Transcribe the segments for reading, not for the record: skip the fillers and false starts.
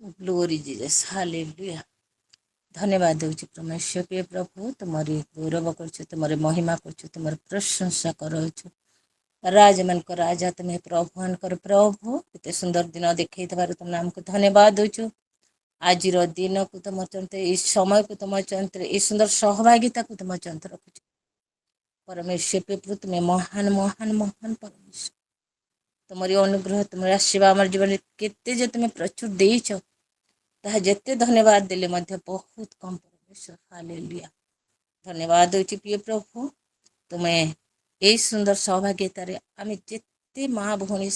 Glory Jesus hallelujah. धन्यवाद देउछि परमेश्वर प्रिय प्रभु तुमरी गौरव करछु तुमरी महिमा करछु तुमर प्रशंसा करछु। राज मन को राजा तुम्हें प्रभु मन कर प्रभु एते सुंदर दिन देखै थबार तुम नाम को धन्यवाद देउछु। आज दिन को तुम चंते इस समय को तुम चंते इस सुंदर सहभागिता को तुम चंत रखुछु। परमेश्वर प्रिय तुम्हें महान महान महान परमेश्वर तुम्हारी अनुग्रह तुम्हारी आशीर्वाद आम जीवन केते जे तुम्हें प्रचुर देइछ ताहा जेते धन्यवाद देले मध्य बहुत कम परमेश्वर हालेलुया। धन्यवाद देउछि प्रिय प्रभु तुम्हें यही सुंदर सहभागिता रे आमे जेते माँ भौणी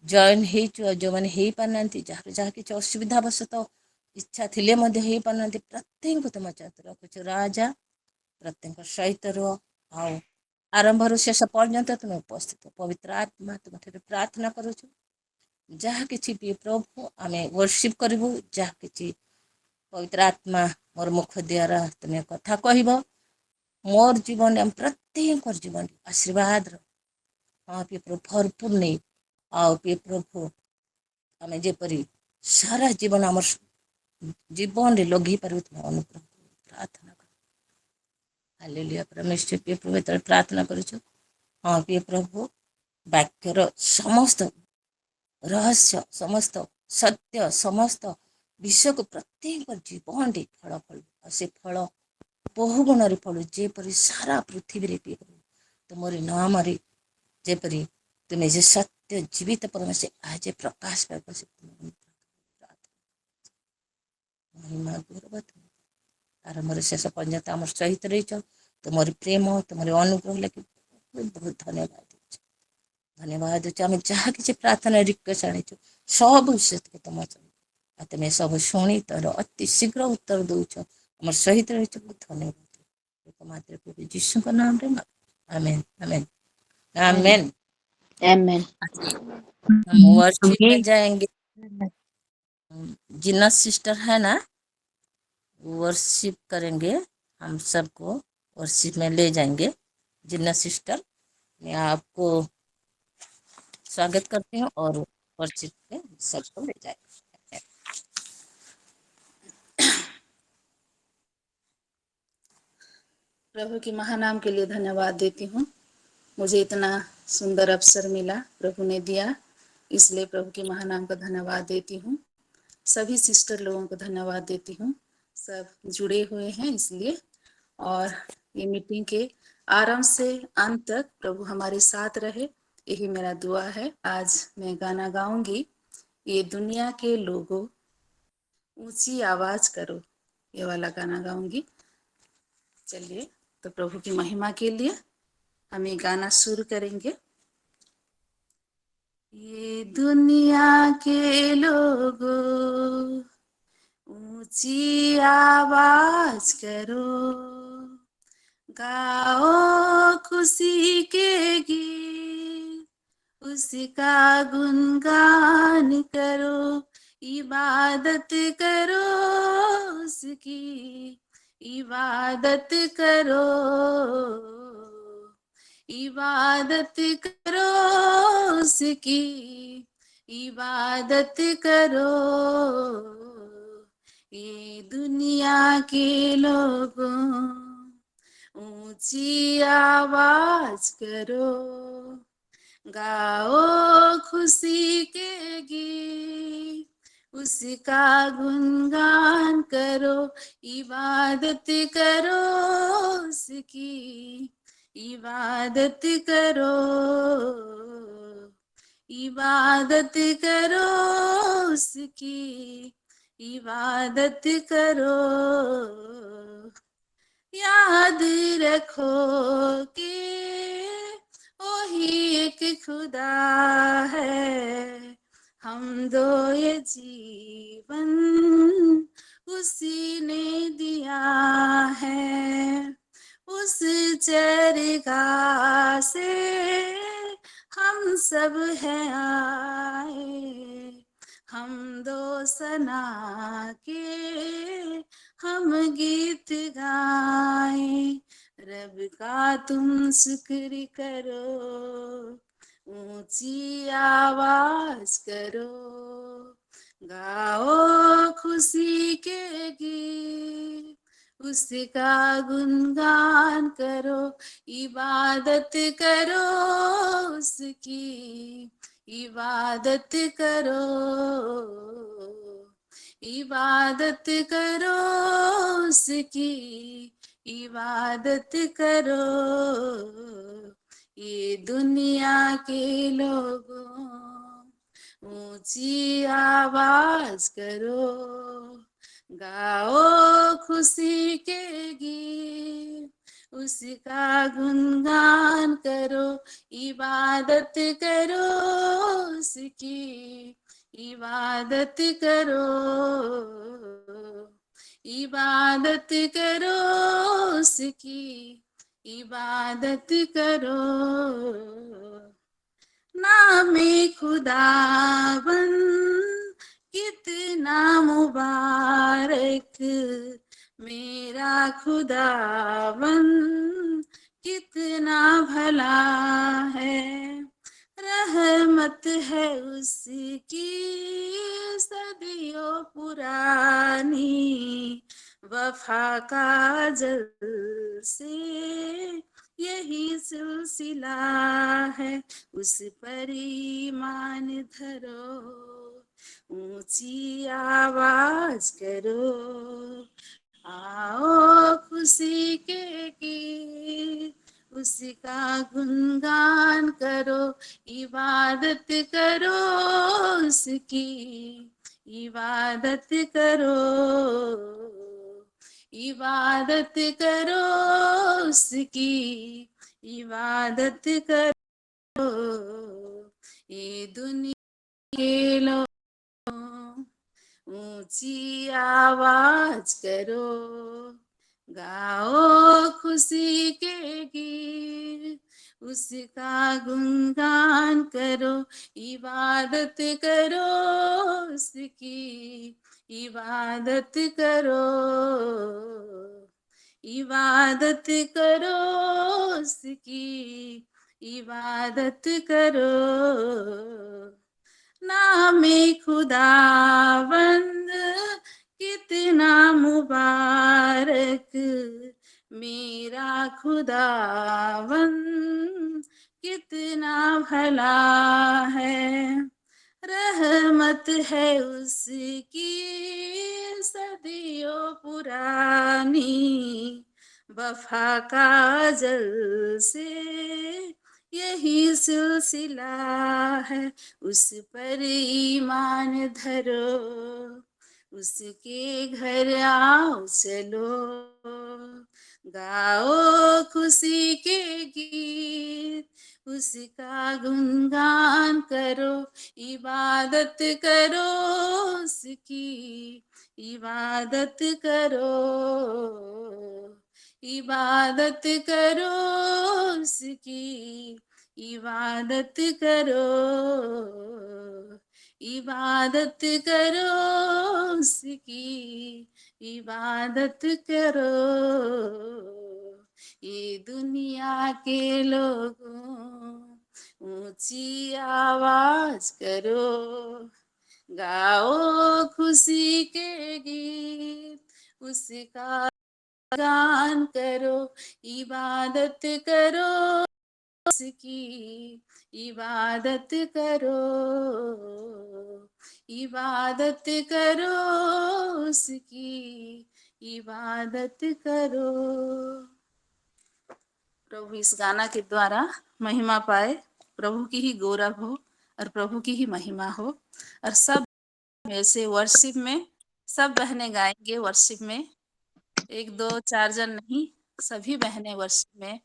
जॉइन हेचु जो माने हेई पारनांती जार जहा किछ असुविधा बसत इच्छा थिले मध्य हेई पारनांती प्रत्येक को तुम चाहत रखुछु। राजा प्रत्येक सहित रो आओ आरंभ रु शेष पर्यंत तुम उपस्थित पवित्र आत्मा तुम प्रार्थना करुछु। जहा किछि भी प्रभु आमे वर्शिप करिवु जहा किछि पवित्र आत्मा मोर मुख द्वारा तुम्हें कथा कहब मोर जीवन एवं प्रत्येक जीवन आशीर्वाद हाँ प्रिय प्रभु भरपूर नहीं आओ प्रिय प्रभु आमे जेपरी सारा जीवन आम जीवन रे लगे पार अनुग्रह प्रार्थना कर हालेलुया। परमेश्वर प्रिय प्रभु एत प्रार्थना करुछु। हाँ प्रिय प्रभु वाक्यर समस्त रहस्य समस्त सत्य समस्त विषय को प्रत्येक जीवन रे फल फल से फल बहु गुण फल जेपरी सारा पृथ्वी रे तुमरी नाम रे जेपरी तुम्हें जे सत्य जीवित परमेश्वर आज प्रकाश पाइब से महिमा गौरव आरंभ शेष पर्यंत आम सहित रही तुम्हारी प्रेम तुम्हारी अनुग्रह लगे बहुत बहुत धन्यवाद धन्यवाद आम जहाँ किसी प्रार्थना रिक्वेस्ट आनीचु सब विषय तुम तुम्हें सब शुणी तर अति शीघ्र उत्तर दौच आम सहित रही बहुत धन्यवाद मात्र प्रभु यीशु का नाम रे आमेन आमेन आमेन। आमेन। हम वर्शिप में जाएंगे। जिन्ना सिस्टर है ना वर्शिप करेंगे हम सबको वर्शिप में ले जाएंगे। जिन्ना सिस्टर मैं आपको स्वागत करती हूँ और वर्शिप में सबको ले जाएंगे। प्रभु के महानाम के लिए धन्यवाद देती हूँ। मुझे इतना सुंदर अवसर मिला प्रभु ने दिया, इसलिए प्रभु के महानाम का धन्यवाद देती हूँ। सभी सिस्टर लोगों को धन्यवाद देती हूँ, सब जुड़े हुए हैं इसलिए। और ये मीटिंग के आरंभ से अंत तक प्रभु हमारे साथ रहे, यही मेरा दुआ है। आज मैं गाना गाऊंगी, ये दुनिया के लोगों ऊंची आवाज करो, ये वाला गाना गाऊंगी। चलिए तो प्रभु की महिमा के लिए हम ये गाना शुरू करेंगे। ये दुनिया के लोगों ऊंची आवाज करो, गाओ खुशी के गीत, उसका गुणगान करो, इबादत करो उसकी, इबादत करो, इबादत करो उसकी, इबादत करो। ये दुनिया के लोगों ऊंची आवाज करो, गाओ खुशी के गीत, उसका गुणगान करो, इबादत करो उसकी, इबादत करो, इबादत करो उसकी, इबादत करो। याद रखो कि वही एक खुदा है, हम दो ये जीवन उसी ने दिया है, उस चरगाह से हम सब हैं आए, हम दो सना के हम गीत गाए, रब का तुम शुक्र करो, ऊंची आवाज करो, गाओ उसका गुणगान करो, इबादत करो उसकी, इबादत करो, इबादत करो उसकी, इबादत करो। ये दुनिया के लोगों ऊंची आवाज करो, गाओ खुशी के गीत, उसका गुणगान करो, इबादत करो उसकी, इबादत करो, इबादत करो उसकी, इबादत करो। नामे खुदावन कितना मुबारक, मेरा खुदावन कितना भला है, रहमत है उसकी सदियों पुरानी, वफा का जल से यही सिलसिला है, उस पर ईमान धरो, ऊंची आवाज करो, आओ खुशी के गीत, उसका गुणगान करो, इबादत करो उसकी, इबादत करो, इबादत करो उसकी, इबादत करो। ये दुनिया के लोग ऊंची आवाज करो, गाओ खुशी के गीत, उसका गुणगान करो, इबादत करो उसकी, इबादत करो, इबादत करो उसकी, इबादत करो। नामे खुदावंद कितना मुबारक, मेरा खुदावंद कितना भला है, रहमत है उसकी सदियों पुरानी, वफा का जल से यही सिलसिला है, उस पर ईमान धरो, उसके घर आओ चलो, गाओ खुशी के गीत, उसका गुणगान करो, इबादत करो उसकी, इबादत करो, इबादत करो उसकी, इबादत करो, इबादत करो उसकी, इबादत करो। ये दुनिया के लोगों ऊंची आवाज करो, गाओ खुशी के गीत, उसका गान करो, इबादत करो उसकी, इबादत करो, इबादत करो उसकी, इबादत करो। प्रभु इस गाना के द्वारा महिमा पाए, प्रभु की ही गौरव हो और प्रभु की ही महिमा हो। और सब ऐसे वर्शिप में सब बहनें गाएंगे, वर्शिप में एक दो चार जन नहीं, सभी बहनें वर्शिप में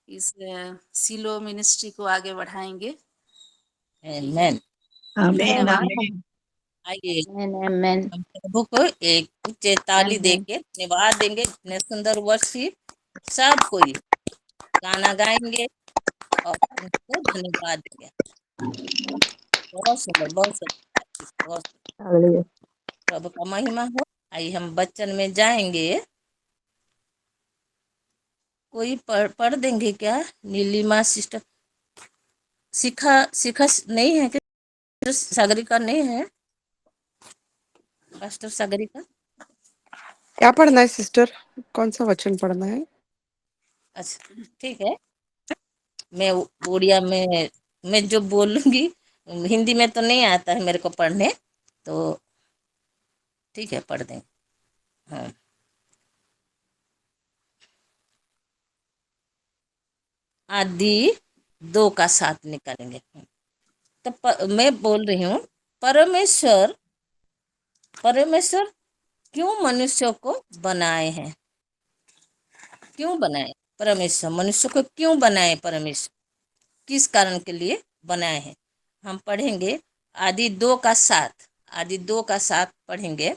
इस सिलो मिनिस्ट्री को आगे बढ़ाएंगे। आमेन। आमेन धन्यवाद। आमेन आइए आमेन। हम प्रभु को एक चेताली आमेन। देके धन्यवाद देंगे। इतने सुंदर वर्शिप, सब कोई गाना गाएंगे और उनको धन्यवाद देंगे। बहुत सुंदर, बहुत सुंदर, बहुत सुंदर। हालेलुया। प्रभु का महिमा हो। आइए हम बच्चन में जाएंगे। कोई पढ़ देंगे क्या? नीलिमा सिस्टर शिखा शिखा नहीं है कि सागरिका नहीं है? पास्टर सागरिका क्या पढ़ना है सिस्टर? कौन सा वचन पढ़ना है? अच्छा ठीक है, मैं उड़िया में मैं जो बोलूंगी, हिंदी में तो नहीं आता है मेरे को पढ़ने, तो ठीक है पढ़ दें। हाँ, आदि 2 का 7 निकालेंगे। तो मैं बोल रही हूँ, परमेश्वर परमेश्वर क्यों मनुष्य को बनाए हैं? क्यों बनाए? परमेश्वर मनुष्य को क्यों बनाए? परमेश्वर किस कारण के लिए बनाए हैं? हम पढ़ेंगे आदि 2 का 7। आदि 2 का 7 पढ़ेंगे।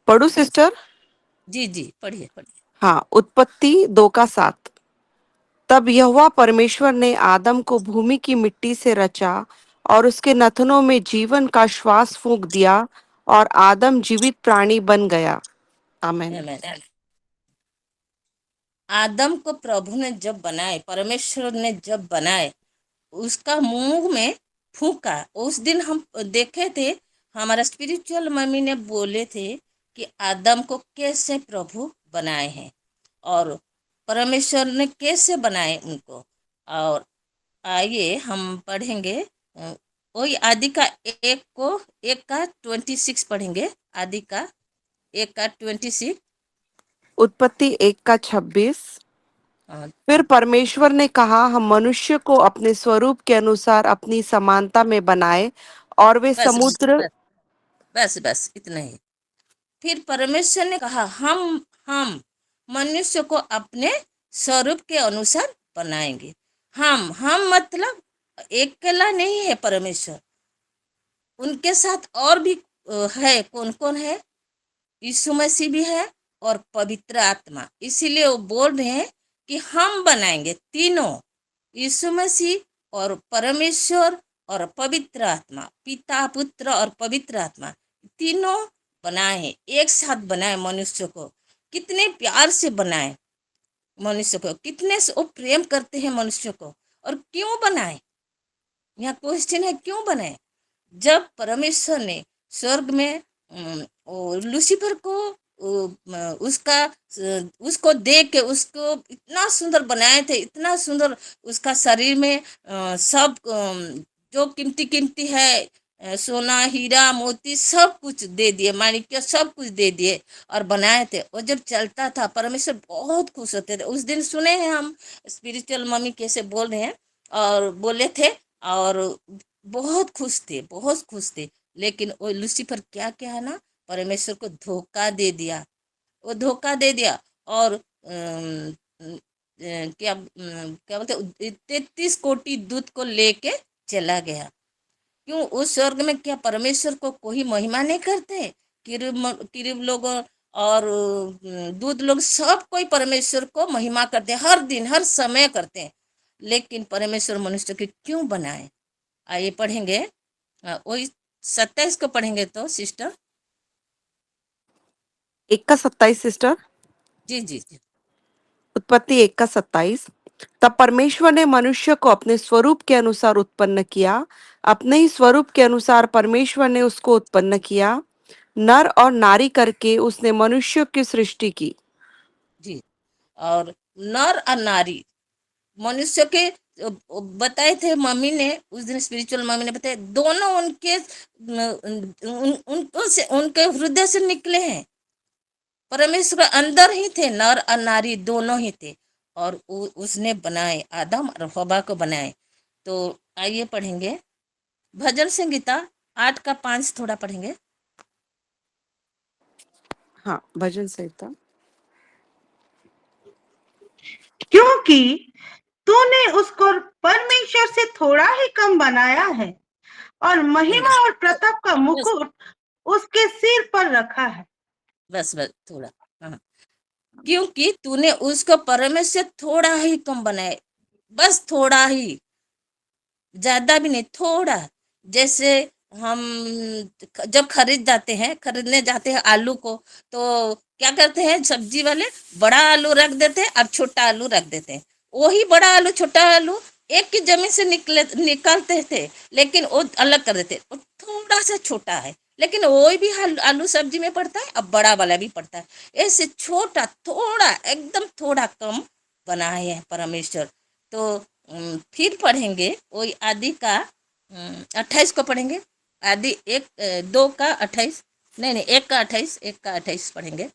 पढ़ू सिस्टर? जी जी, पढ़िए पढ़िए। हाँ, उत्पत्ति 2 का 7। तब यहोवा परमेश्वर ने आदम को भूमि की मिट्टी से रचा और उसके नथनों में जीवन का श्वास फूंक दिया और आदम जीवित प्राणी बन गया। आमेन। आमीन। आदम को प्रभु ने जब बनाए, परमेश्वर ने जब बनाए, उसका मुंह में फूंका। उस दिन हम देखे थे, हमारा स्पिरिचुअल मम्मी ने बोले थे कि आदम को कैसे प्रभु बनाए हैं और परमेश्वर ने कैसे बनाए उनको। और आइए हम पढ़ेंगे, वही आदि का 1 का 26 पढ़ेंगे। आदि का 1 का 26। उत्पत्ति 1 का 26। हाँ, फिर परमेश्वर ने कहा, हम मनुष्य को अपने स्वरूप के अनुसार अपनी समानता में बनाए और वे बस समुद्र। बस बस बस इतना ही। फिर परमेश्वर ने कहा, हम मनुष्य को अपने स्वरूप के अनुसार बनाएंगे। हम मतलब अकेला नहीं है परमेश्वर, उनके साथ और भी है। कौन कौन है? यीशु मसीह भी है और पवित्र आत्मा। इसीलिए वो बोल रहे हैं कि हम बनाएंगे तीनों, यीशु मसीह और परमेश्वर और पवित्र आत्मा, पिता पुत्र और पवित्र आत्मा, तीनों बनाए हैं, एक साथ बनाए मनुष्य को। कितने प्यार से बनाए मनुष्य को, कितने से वो प्रेम करते हैं मनुष्य को। और क्यों बनाए? यहाँ क्वेश्चन है, क्यों बनाए? जब परमेश्वर ने स्वर्ग में लूसीफर को उसका उसको देख के उसको इतना सुंदर बनाए थे, इतना सुंदर उसका शरीर में सब जो कीमती कीमती है, सोना हीरा मोती सब कुछ दे दिए, माणिक्य सब कुछ दे दिए और बनाए थे। और जब चलता था परमेश्वर बहुत खुश होते थे। उस दिन सुने हैं हम, स्पिरिचुअल मम्मी कैसे बोल रहे हैं और बोले थे, और बहुत खुश थे, बहुत खुश थे। लेकिन वो लूसीफर क्या क्या है ना, परमेश्वर को धोखा दे दिया। वो धोखा दे दिया और क्या बोलते 33 कोटि दूत को लेके चला गया। क्यों? उस स्वर्ग में क्या परमेश्वर को कोई महिमा नहीं करते? किरीब लोग और दूत लोग सब कोई परमेश्वर को महिमा करते हैं, हर दिन हर समय करते हैं। लेकिन परमेश्वर मनुष्य को क्यों बनाए? आइए पढ़ेंगे, वही 27 को पढ़ेंगे तो सिस्टर। 1 का 27 सिस्टर। जी जी जी। उत्पत्ति 1 का 27। तब परमेश्वर ने मनुष्य को अपने स्वरूप के अनुसार उत्पन्न किया, अपने ही स्वरूप के अनुसार परमेश्वर ने उसको उत्पन्न किया, नर और नारी करके उसने मनुष्य की सृष्टि की। जी, और नर और नारी मनुष्य के बताए थे मम्मी ने उस दिन, स्पिरिचुअल मम्मी ने बताया, दोनों उनके उनको से उनके हृदय से निकले हैं। परमेश्वर अंदर ही थे, नर और नारी दोनों ही थे। और उसने बनाए, आदम और हवा को बनाए। तो आइए पढ़ेंगे भजन संगीता 8 का 5 थोड़ा पढ़ेंगे। हाँ, भजन संहिता। क्योंकि तूने उसको परमेश्वर से थोड़ा ही कम बनाया है और नहीं महिमा और नहीं, प्रताप का बस मुकुट उसके सिर पर रखा है। बस बस थोड़ा। हाँ, क्योंकि तूने उसको परमेश्वर थोड़ा ही कम बनाए, बस थोड़ा ही, ज्यादा भी नहीं, थोड़ा। जैसे हम जब खरीदने जाते हैं आलू को, तो क्या करते हैं सब्जी वाले, बड़ा आलू रख देते हैं और छोटा आलू रख देते हैं। वही बड़ा आलू छोटा आलू एक की जमीन से निकालते थे, लेकिन वो अलग कर देते, वो थोड़ा सा छोटा है। लेकिन वो भी आलू सब्जी में पड़ता है, अब बड़ा वाला भी पड़ता है। ऐसे छोटा थोड़ा एकदम थोड़ा कम बनाए हैं परमेश्वर। तो फिर पढ़ेंगे वही आदि का 28 को पढ़ेंगे। आदि एक 2 का 28, नहीं नहीं 1 का 28, 1 का 28 पढ़ेंगे।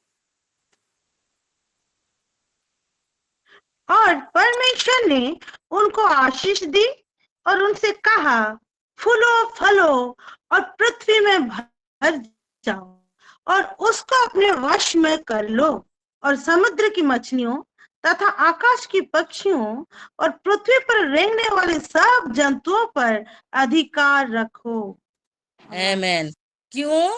और परमेश्वर ने उनको आशीष दी और उनसे कहा, फूलो फलो और पृथ्वी में भर जाओ और उसको अपने वश में कर लो और समुद्र की मछलियों तथा आकाश की पक्षियों और पृथ्वी पर रेंगने वाले सब जंतुओं पर अधिकार रखो। आमेन। क्यों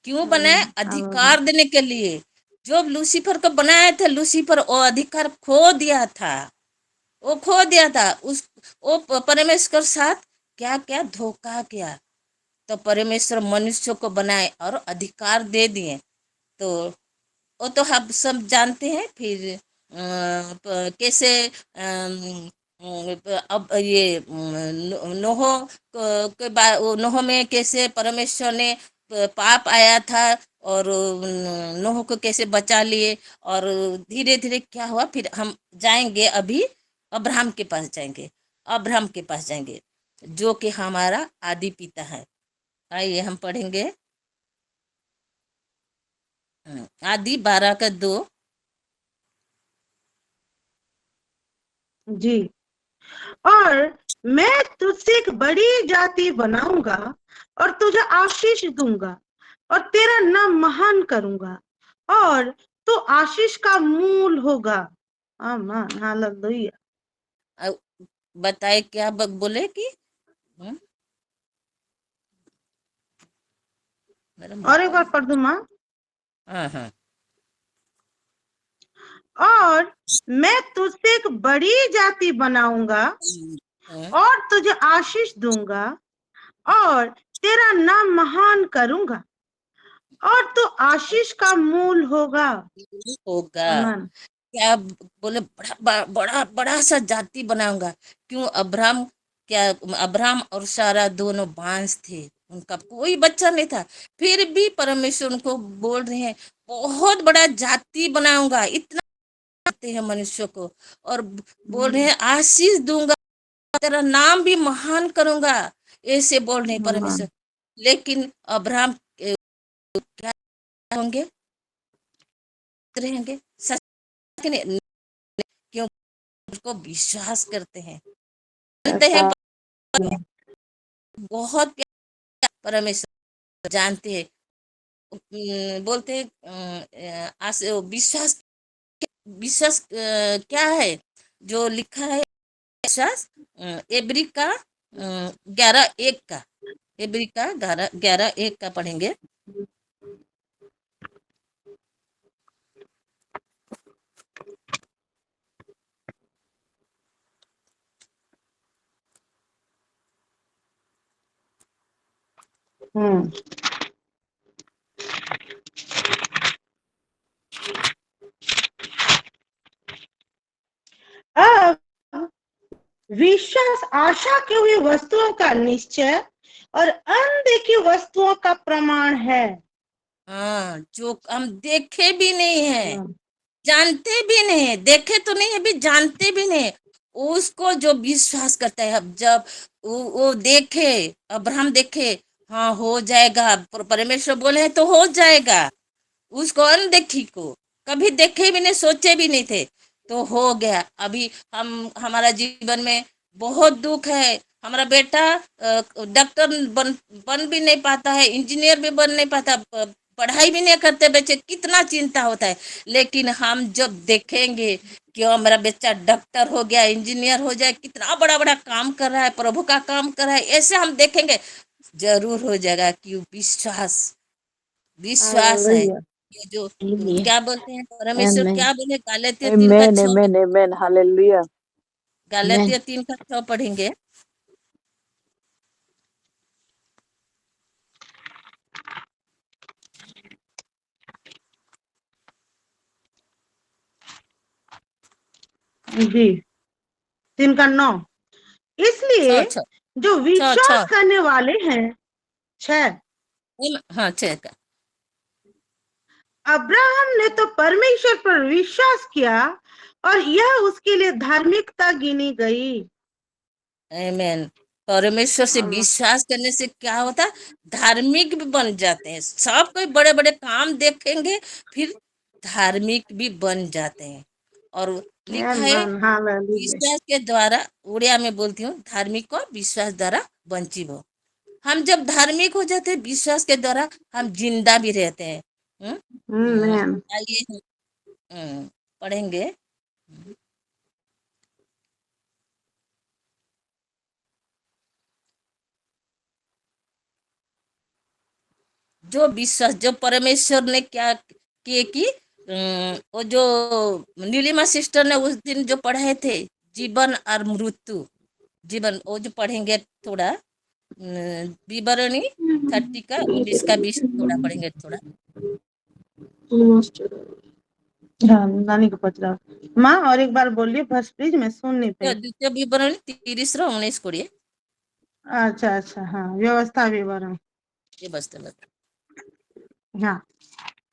क्यों बनाए? अधिकार देने के लिए। जो लूसीफर को बनाए थे, लूसीफर वो अधिकार खो दिया था, वो खो दिया था। उस वो परमेश्वर साथ क्या क्या धोखा किया, तो परमेश्वर मनुष्य को बनाए और अधिकार दे दिए। तो वो तो हम सब जानते हैं। फिर कैसे अब ये नोह के बाद नोह में कैसे परमेश्वर ने पाप आया था और नोह को कैसे बचा लिए, और धीरे धीरे क्या हुआ। फिर हम जाएंगे अभी अब्राहम के पास जाएंगे, अब्राहम के पास जाएंगे जो कि हमारा आदि पिता है। आइए हम पढ़ेंगे आदि 12 का 2। जी। और मैं तुझसे एक बड़ी जाति बनाऊंगा और तुझे आशीष दूंगा और तेरा नाम महान करूंगा और तू आशीष का मूल होगा। आमीन, हालेलुया। बताए क्या बोले कि हम्म, मेरा और एक बार मोबाइल। पढ़ दूं माँ। हाँ हाँ। और मैं तुझसे एक बड़ी जाति बनाऊंगा हम्म, और तुझे आशीष दूंगा और तेरा नाम महान करूंगा और तू आशीष का मूल होगा। होगा। आमीन। क्या बोले? बड़ा बड़ा सा जाति बनाऊंगा। क्यों? अब्राहम, क्या अब्राहम और सारा दोनों बांस थे, उनका कोई बच्चा नहीं था। फिर भी परमेश्वर उनको बोल रहे हैं बहुत बड़ा जाति बनाऊंगा, इतना चाहते हैं मनुष्य को। और बोल रहे हैं आशीष दूंगा, तेरा नाम भी महान करूंगा, ऐसे बोल रहे हैं परमेश्वर। लेकिन अब्राहम क्या होंगे? रहेंगे सच के नहीं? क्यों? उसको विश्वास करते हैं, बोलते हैं बहुत प्यार परमेश्वर जानते हैं। बोलते हैं विश्वास। विश्वास क्या है जो लिखा है? विश्वास एब्री का 11:1 का, एब्री का 11:1 का पढ़ेंगे। हम्म। अब विश्वास आशा की हुई वस्तुओं का निश्चय और अनदेखी वस्तुओं का प्रमाण है। हाँ, जो हम देखे भी नहीं है, जानते भी नहीं है, देखे तो नहीं है भी, जानते भी नहीं है, उसको जो विश्वास करता है। अब जब वो देखे, अब्राहम देखे, हाँ हो जाएगा, परमेश्वर बोले हैं तो हो जाएगा। उसको अनदेखी को कभी देखे भी नहीं, सोचे भी नहीं थे, तो हो गया। अभी हमारा जीवन में बहुत दुख है। हमारा बेटा डॉक्टर बन भी नहीं पाता है, इंजीनियर भी बन नहीं पाता, पढ़ाई भी नहीं करते बच्चे, कितना चिंता होता है। लेकिन हम जब देखेंगे कि हमारा बच्चा डॉक्टर हो गया, इंजीनियर हो जाए, कितना बड़ा बड़ा काम कर रहा है, प्रभु का काम कर रहा है, ऐसे हम देखेंगे, जरूर हो जाएगा। क्यों? विश्वास, विश्वास है। हालेलुया। ये जो Hallelujah. क्या बोलते हैं परमेश्वर, Amen. क्या बोले? गालातिया 3 का Amen. 6, Amen. Amen. Hallelujah. गालातिया Amen. 3 का 6 पढ़ेंगे। जी। 3 का 9। इसलिए छ छ जो छ छ विश्वास करने वाले हैं, 6 हाँ चेक। अब्राहम ने तो परमेश्वर पर विश्वास किया और यह उसके लिए धार्मिकता गिनी गई। आमेन। परमेश्वर से अल्लाह। विश्वास करने से क्या होता है? धार्मिक भी बन जाते हैं। सब कोई बड़े बड़े काम देखेंगे, फिर धार्मिक भी बन जाते हैं। और लिखा है आमेन, हालेलुया। विश्वास के द्वारा, उड़िया में बोलती हूँ, धार्मिक को विश्वास द्वारा बंचिबो। हम जब धार्मिक हो जाते हैं विश्वास के द्वारा, हम जिंदा भी रहते हैं। आमेन। आइए पढ़ेंगे। जो विश्वास, जो परमेश्वर ने क्या किए कि वो जो नीलिमा सिस्टर ने उस दिन जो पढ़े थे, जीवन और मृत्यु, जीवन, वो जो पढ़ेंगे थोड़ा विवरणी 30 का 19 का 20 थोड़ा पढ़ेंगे थोड़ा। हाँ, नानी को पचरा। माँ और एक बार बोलिए बस प्लीज, मैं सुन नहीं जो पाई। द्वितीय विवरणी 30 रो 19 कोड़िए अच्छा अच्छा, हाँ, व्यवस्था विवरण। ये बसते बस। हाँ,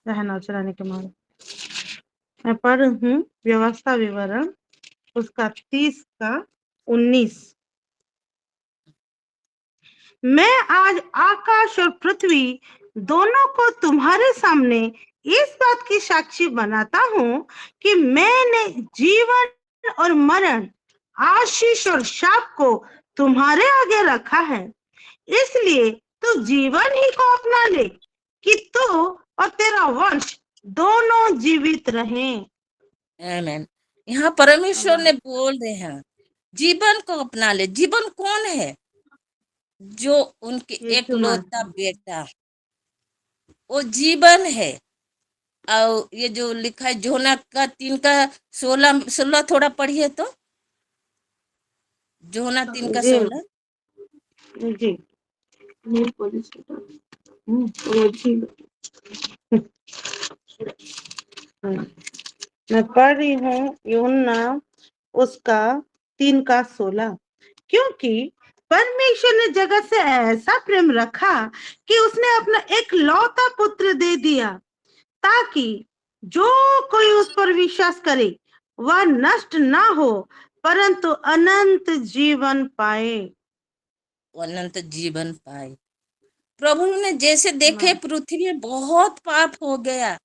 रहना चुराने के मारे मैं पढ़ रही हूँ। व्यवस्था विवरण उसका 30 का 19। मैं आज आकाश और पृथ्वी दोनों को तुम्हारे सामने इस बात की साक्षी बनाता हूँ कि मैंने जीवन और मरण, आशीष और शाप को तुम्हारे आगे रखा है। इसलिए तू जीवन ही को अपना ले कि तू और तेरा वंश दोनों जीवित रहें। आमेन। यहाँ परमेश्वर ने बोल रहे हैं जीवन को अपना ले। जीवन कौन है? जो उनके यीशु एकलौता मसीह। बेटा, वो जीवन है। और ये जो लिखा है जोना का 3 का 16 थोड़ा पढ़िए तो। जोना 3 का जी 16। जी। वो जी। मैं पढ़ रही हूँ यूहन्ना उसका 3 का 16। क्योंकि परमेश्वर ने जगत से ऐसा प्रेम रखा कि उसने अपना एक लौता पुत्र दे दिया, ताकि जो कोई उस पर विश्वास करे वह नष्ट ना हो परंतु अनंत जीवन पाए। अनंत जीवन पाए। प्रभु ने जैसे देखे पृथ्वी में बहुत पाप हो गया,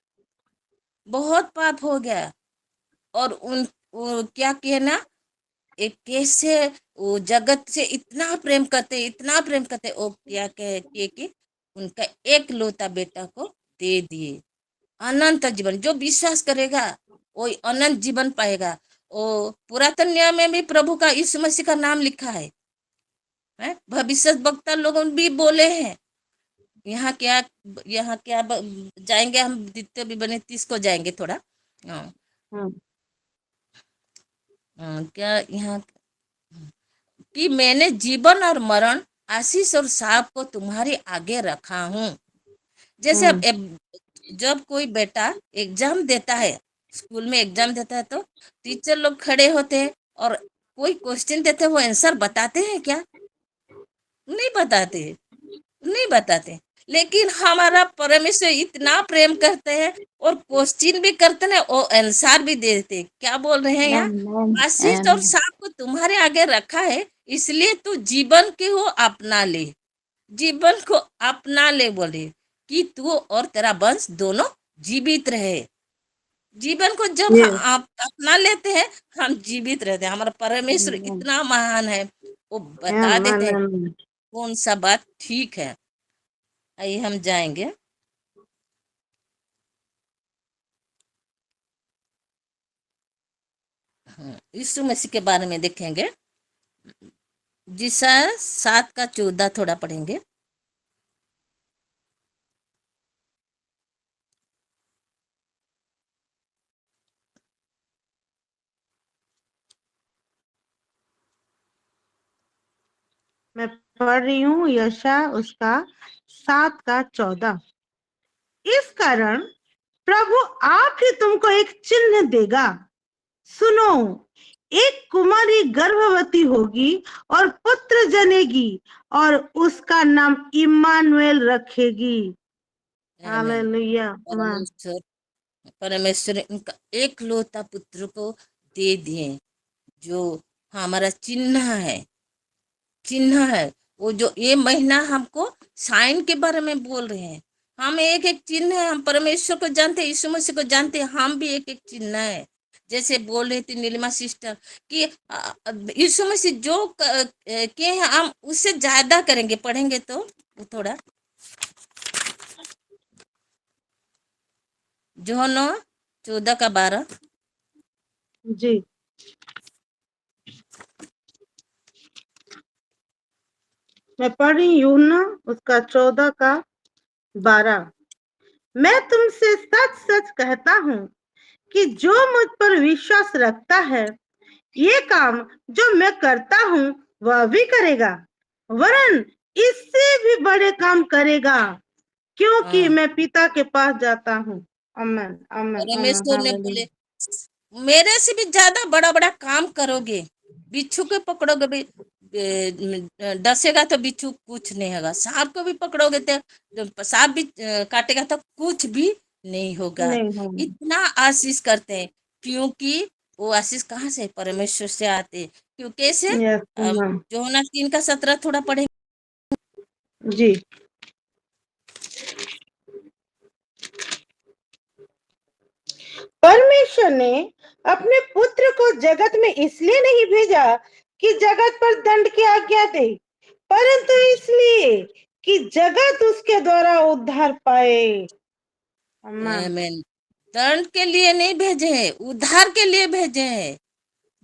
बहुत पाप हो गया। और वो क्या किया ना, एक कैसे वो जगत से इतना प्रेम करते, इतना प्रेम करते, वो क्या कहे कि उनका एक लौता बेटा को दे दिए। अनंत जीवन, जो विश्वास करेगा वो अनंत जीवन पाएगा। वो पुरातन नियम में भी प्रभु का यीशु मसीह का नाम लिखा है। भविष्य वक्ता लोगों भी बोले हैं। यहाँ क्या, जाएंगे हम द्वितीय विवरणी 30 को जाएंगे थोड़ा। हाँ, क्या यहाँ कि मैंने जीवन और मरण, आशीष और शाप को तुम्हारे आगे रखा हूँ। जैसे अब जब कोई बेटा एग्जाम देता है, स्कूल में एग्जाम देता है, तो टीचर लोग खड़े होते हैं और कोई क्वेश्चन देते हैं, वो आंसर बताते हैं क्या? नहीं बताते, नहीं बताते। लेकिन हमारा परमेश्वर इतना प्रेम करते हैं और क्वेश्चन भी करते हैं और आंसर भी देते हैं। क्या बोल रहे हैं यहाँ? आशीष और शाप को तुम्हारे आगे रखा है, इसलिए तू जीवन के हो अपना ले। जीवन को अपना ले बोले कि तू और तेरा वंश दोनों जीवित रहे। जीवन को जब आप अपना लेते हैं, हम जीवित रहते हैं। हमारा परमेश्वर इतना महान है, वो बता देते हैं कौन सा बात ठीक है। आइए हम जाएंगे। यीशु मसीह के बारे में देखेंगे। जिसा 7 का 14 थोड़ा पढ़ेंगे। मैं पढ़ रही हूँ यशा उसका 7 का 14। इस कारण प्रभु आप ही तुमको एक चिन्ह देगा। सुनो, एक कुमारी गर्भवती होगी और पुत्र जनेगी और उसका नाम इम्मानुएल रखेगी। आमीन। हालेलुया। आमीन। परमेश्वर परमेश्वर इनका एक लौता पुत्र को दे दिए, जो हमारा चिन्ह है। वो जो ये महीना हमको साइन के बारे में बोल रहे हैं, हम एक एक चिन्ह है। हम परमेश्वर को जानते हैं, यीशु मसीह को जानते हैं, हम भी एक एक चिन्ह है। जैसे बोल रही थी नीलिमा सिस्टर कि यीशु मसीह जो किए हैं हम उससे ज्यादा करेंगे। पढ़ेंगे तो वो थोड़ा जोहन 14:12। जी, मैं पढ़ रही हूँ ना, उसका 14 का 12। मैं तुमसे सच सच कहता हूँ कि जो मुझ पर विश्वास रखता है, ये काम जो मैं करता हूँ वह भी करेगा, वरन इससे भी बड़े काम करेगा, क्योंकि हाँ, मैं पिता के पास जाता हूँ। आमीन, आमीन, आमीन। परमेश्वर ने बोले हालेलुया। मेरे से भी ज्यादा बड़ा बड़ा काम करोगे। बिच्छू को पकड़ोगे भी, डसेगा तो बिच्छू कुछ नहीं होगा। सांप को भी पकड़ोगे तो सांप भी काटेगा तो कुछ भी नहीं होगा। नहीं हो। इतना आशीष करते हैं, क्योंकि वो आशीष कहाँ से? परमेश्वर से आते हैं। क्यों कैसे? यस, आमीन। जोहना 3:17 थोड़ा पढ़े। जी, परमेश्वर ने अपने पुत्र को जगत में इसलिए नहीं भेजा कि जगत पर दंड की आज्ञा दे, परंतु इसलिए कि जगत उसके द्वारा उद्धार पाए। आमीन। आमीन। दंड के लिए नहीं भेजे हैं, उद्धार के लिए भेजे हैं।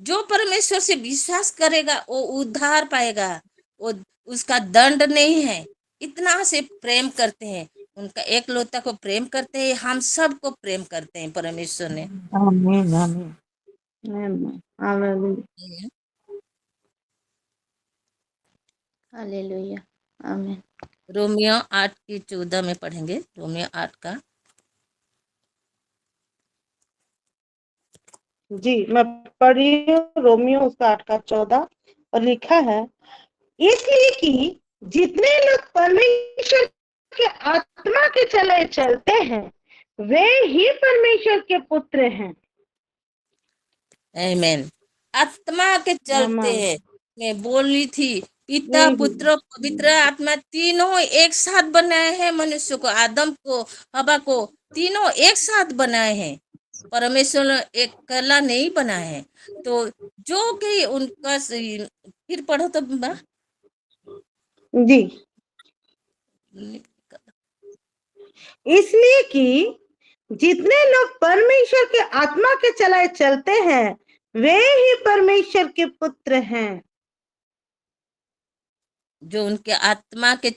जो परमेश्वर से विश्वास करेगा वो उद्धार पाएगा। वो उसका दंड नहीं है। इतना से प्रेम करते हैं, उनका एक लौता को प्रेम करते हैं। हम सबको प्रेम करते हैं परमेश्वर ने। आमीन, आमीन, आमीन, हालेलुया, हालेलुया, आमीन। रोमियो 8:14 में पढ़ेंगे। रोमियो 8 का जी, मैं पढ़ रही हूँ रोमियो उसका 8 का 14, और लिखा है, इसलिए कि जितने लोग परमेश्वर के आत्मा के चले चलते हैं, वे ही परमेश्वर के पुत्र हैं। आमीन। आत्मा के चलते आमीन। हैं। मैं बोल रही थी, पिता पुत्र पवित्र आत्मा तीनों एक साथ बनाए हैं मनुष्य को, आदम को, हवा को, तीनों एक साथ बनाए हैं। परमेश्वर ने एक कला नहीं बना है। तो जो कि उनका फिर पढ़ो तो जी, इसलिए कि जितने लोग परमेश्वर के आत्मा के चलाए चलते हैं, वे ही परमेश्वर के पुत्र हैं। जो उनके आत्मा के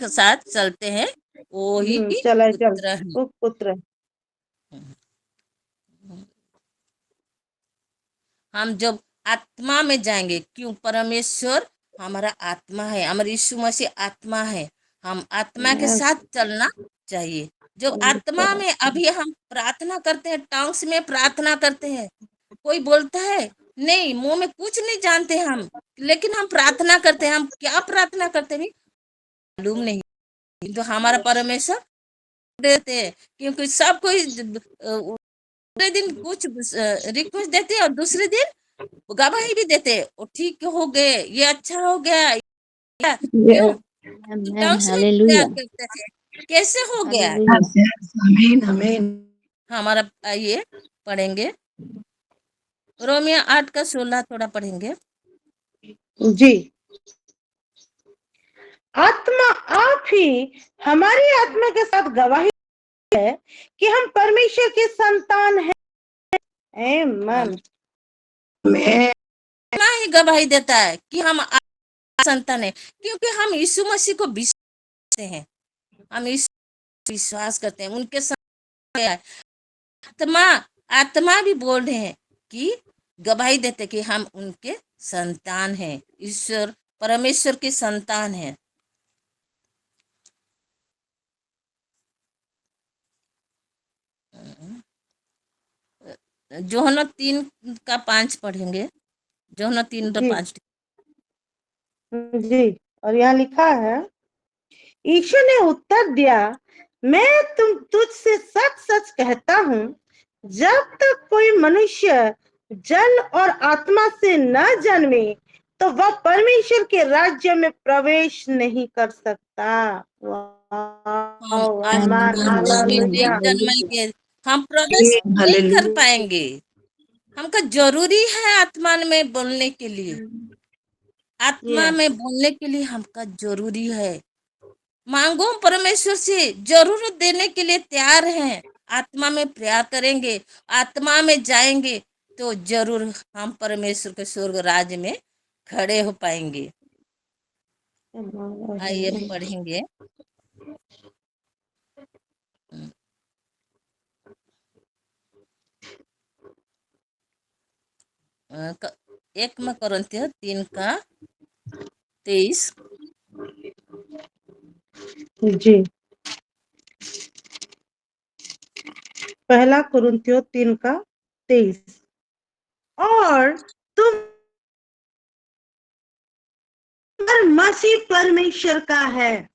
साथ चलते हैं वो ही चलाए चल पुत्र हैं। वो पुत्र। हम जब आत्मा में जाएंगे, क्यों? परमेश्वर हमारा आत्मा है, हमारे यीशु मसीह आत्मा है। हम आत्मा के साथ चलना चाहिए। जब आत्मा में अभी हम प्रार्थना करते हैं, टंग्स में प्रार्थना करते हैं, कोई बोलता है नहीं, मुंह में कुछ नहीं जानते हम, लेकिन हम प्रार्थना करते हैं। हम क्या प्रार्थना करते हैं मालूम नहीं, तो हमारा परमेश्वर देते हैं। क्योंकि सब कोई दूसरे दिन कुछ रिक्वेस्ट देते हैं और दूसरे दिन गवाही भी देते हैं, वो ठीक हो गए, ये अच्छा हो गया। क्यों? Amen. टंग्स में प्रेयर Hallelujah. करते थे, कैसे हो गया? Hallelujah. आमीन आमीन। हमारा आइए पढ़ेंगे रोमियो 8:16 थोड़ा पढ़ेंगे। जी, आत्मा आप ही हमारी आत्मा के साथ गवाही है कि हम परमेश्वर के संतान हैं। आमीन। मैं इतना ही गवाही देता है कि हम संतान है, क्योंकि हम यीशु मसीह को विश्वास करते हैं। हम यीशु विश्वास करते हैं, उनके साथ है। आत्मा आत्मा भी बोल रहे हैं कि गवाही देते कि हम उनके संतान हैं, ईश्वर परमेश्वर के संतान हैं। जोहना 3:5 पढ़ेंगे। जोहना 3:5। जी, और यहाँ लिखा है, यीशु ने उत्तर दिया, मैं तुझसे सच सच कहता हूँ, जब तक कोई मनुष्य जल और आत्मा से न जन्मे तो वह परमेश्वर के राज्य में प्रवेश नहीं कर सकता। हम आमेन, आत्मा में नहीं हालेलुया। जन्मेंगे, हम प्रवेश नहीं कर हालेलुया। पाएंगे। हमका जरूरी है आत्मा में बोलने के लिए। आत्मा यस, में बोलने के लिए हमका जरूरी है। मांगो, परमेश्वर से जरूर देने के लिए तैयार हैं। आत्मा में प्यार करेंगे, आत्मा में जाएंगे तो जरूर हम परमेश्वर के स्वर्ग राज में खड़े हो पाएंगे। आइए पढ़ेंगे। एक में Corinthians 3:23। जी, पहला कुरिन्थियों 3:23। और तुम मसीह परमेश्वर का है।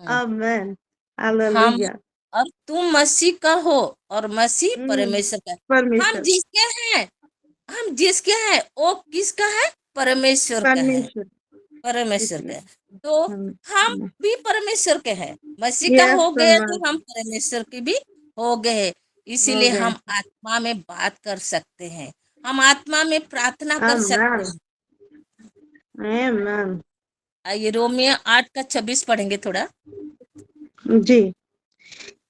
आमेन, हम हालेलुया। और तुम मसीह का हो और मसीह परमेश्वर का है। हम परमेश्वर, जिसके हैं, हम जिसके हैं वो किसका है? परमेश्वर का है। परमेश्वर, परमेश्वर इसलिए का है। तो हम हम भी परमेश्वर के हैं। मसीह का यस, हो गए तो हम परमेश्वर के भी हो गए। हो इसीलिए गए। हम आत्मा में बात कर सकते हैं, हम आत्मा में प्रार्थना कर सकते आमेन, हैं। आमेन। आइए रोमियो 8:26 पढ़ेंगे थोड़ा। जी,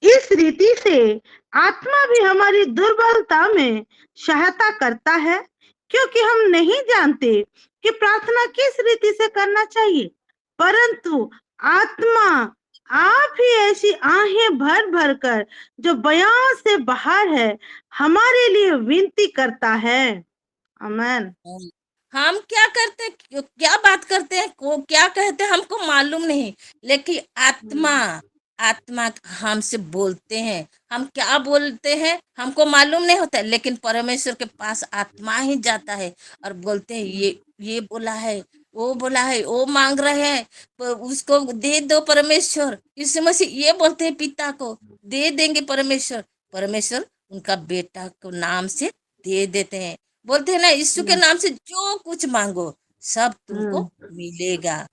इस रीति से आत्मा भी हमारी दुर्बलता में सहायता करता है, क्योंकि हम नहीं जानते कि प्रार्थना किस रीति से करना चाहिए, परंतु आत्मा आप ही ऐसी आहें भर भर कर जो बयां से बाहर है हमारे लिए विनती करता है। आमेन। हम क्या करते हैं, क्या बात करते हैं, को क्या कहते हैं हमको मालूम नहीं, लेकिन आत्मा आत्मा हमसे बोलते हैं। हम क्या बोलते हैं हमको मालूम नहीं होता, लेकिन परमेश्वर के पास आत्मा ही जाता है और बोलते हैं ये बोला है, वो बोला है, वो मांग रहे हैं, उसको दे दो परमेश्वर। यीशु मसीह ये बोलते हैं पिता को, दे देंगे परमेश्वर। परमेश्वर उनका बेटा को नाम से दे देते हैं। बोलते हैं ना, यीशु के नाम से जो कुछ मांगो सब तुमको मिलेगा।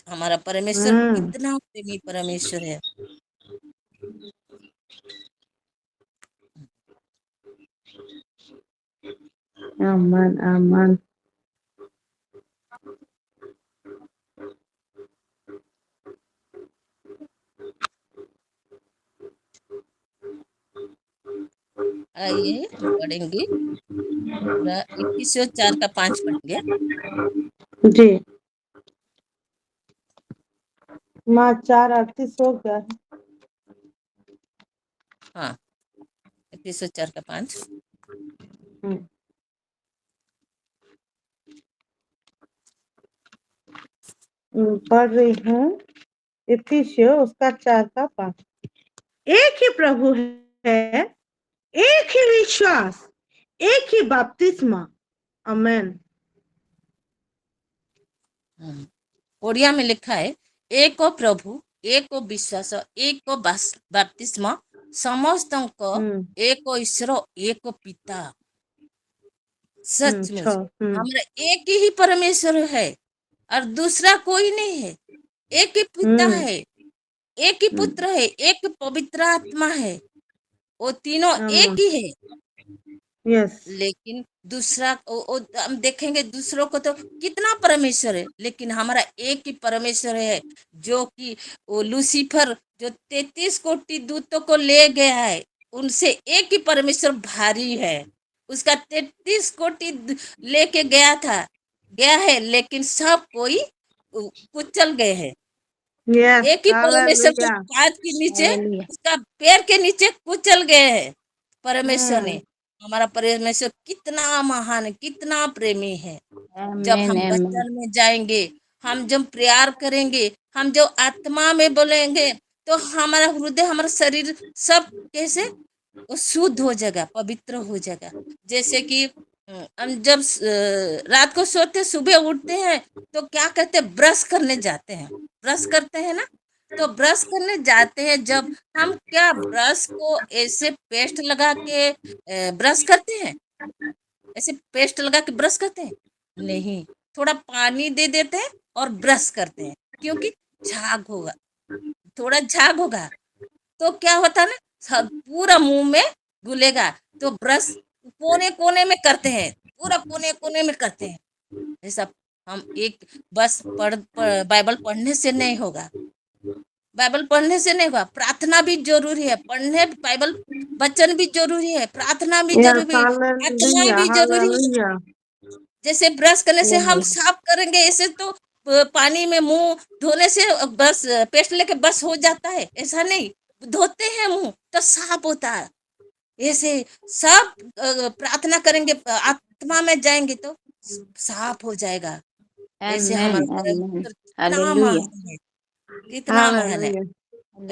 हमारा परमेश्वर कितना प्रेमी परमेश्वर है। आमेन, आमेन। आइए हम पढ़ेंगे पूरा 21:4-5 पढ़ेंगे। जी, माँ 4:38 हो गया है। हाँ, 21:4-5। पढ़ रही हूँ, इफिसियों उसका 4:5। एक ही प्रभु है, एक ही विश्वास, एक ही बपतिस्मा। आमेन। ओडिया में लिखा है, एक को प्रभु, एक को विश्वास, एक को बपतिस्मा, ସମସ୍ତଙ୍କ एक को ईश्वर, एक को पिता। सचमुच हमारा एक ही परमेश्वर है और दूसरा कोई नहीं है। एक ही पिता है, एक ही पुत्र है, एक पवित्र आत्मा है। वो तीनों एक ही है। यस, लेकिन दूसरा हम देखेंगे दूसरों को तो कितना परमेश्वर है, लेकिन हमारा एक ही परमेश्वर है, जो कि वो लूसीफर जो 33 कोटि दूतों को ले गया है, उनसे एक ही परमेश्वर भारी है। उसका 33 कोटि लेके गया है, लेकिन सब कोई कुचल गए हैं। यस, एक ही परमेश्वर को हालेलुया, पाद के नीचे, हालेलुया। उसका पैर के नीचे कुचल गए हैं। परमेश्वर ने, हमारा परमेश्वर कितना महान है, कितना प्रेमी है। जब आमेन हम आमेन। वचन में जाएंगे, हम जब प्यार करेंगे, हम जो आत्मा में बोलेंगे, तो हमारा हृदय, हमारा शरीर सब कैसे वो शुद्ध हो जाएगा, पवित्र हो जाएगा। जैसे कि हम जब रात को सोते सुबह उठते हैं तो क्या करते हैं, ब्रश करने जाते हैं, ब्रश करते हैं ना। तो ब्रश करने जाते हैं जब हम, क्या ब्रश को ऐसे पेस्ट लगा के ब्रश करते हैं, ऐसे पेस्ट लगा के ब्रश करते हैं? नहीं, थोड़ा पानी दे देते हैं और ब्रश करते हैं, क्योंकि झाग होगा, थोड़ा झाग होगा तो क्या होता है ना, सब पूरा मुंह में घुलेगा। तो ब्रश कोने कोने में करते हैं, पूरा कोने कोने में करते हैं। ऐसा हम एक बस बाइबल पढ़ने से नहीं होगा, बाइबल पढ़ने से नहीं होगा, प्रार्थना भी जरूरी है, पढ़ने बाइबल वचन भी जरूरी है, प्रार्थना भी Yes, जरूरी है, आत्माएं hallelujah, भी जरूरी है। hallelujah. जैसे ब्रश करने से हम Yes. साफ करेंगे, ऐसे तो पानी में मुंह धोने से बस पेस्ट लेके बस हो जाता है, ऐसा नहीं। धोते हैं मुंह तो साफ होता है। ऐसे सब प्रार्थना करेंगे, आत्मा में जाएंगे तो साफ हो जाएगा। ऐसे हमारा Amen. Amen. परमेश्वर कितना Hallelujah. महान है, कितना महान है। Hallelujah.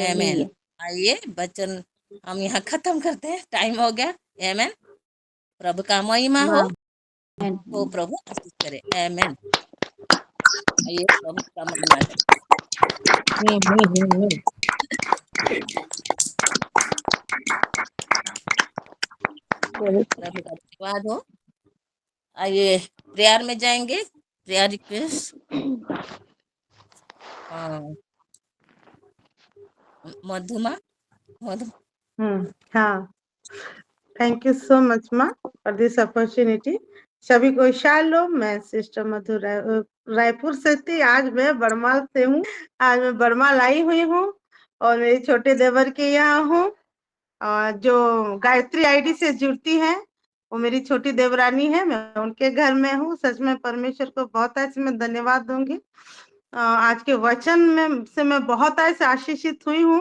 आमेन। Hallelujah. आइए वचन हम यहाँ खत्म करते हैं, टाइम हो गया। आमेन। प्रभु का महिमा Wow. हो प्रभु आशीष करे। आमेन। आइए प्रभु का महिमा करे। प्रभु का धन्यवाद हो। आइए प्रेयर में जाएंगे, प्रेयर रिक्वेस्ट। मधुमा, मधु हाँ, थैंक यू सो मच माँ फॉर दिस अपॉर्चुनिटी। सभी को शालोम। मैं सिस्टर मधु रायपुर से थी, आज मैं बरमाल से हूँ। आज मैं बरमाल आई हुई हूँ और मेरे छोटे देवर के यहाँ हूँ। और जो गायत्री आईडी से जुड़ती है वो मेरी छोटी देवरानी है, मैं उनके घर में हूँ। सच में परमेश्वर को बहुत ऐसे मैं धन्यवाद दूंगी। आज के वचन में से मैं बहुत ऐसे आशीषित हुई हूँ।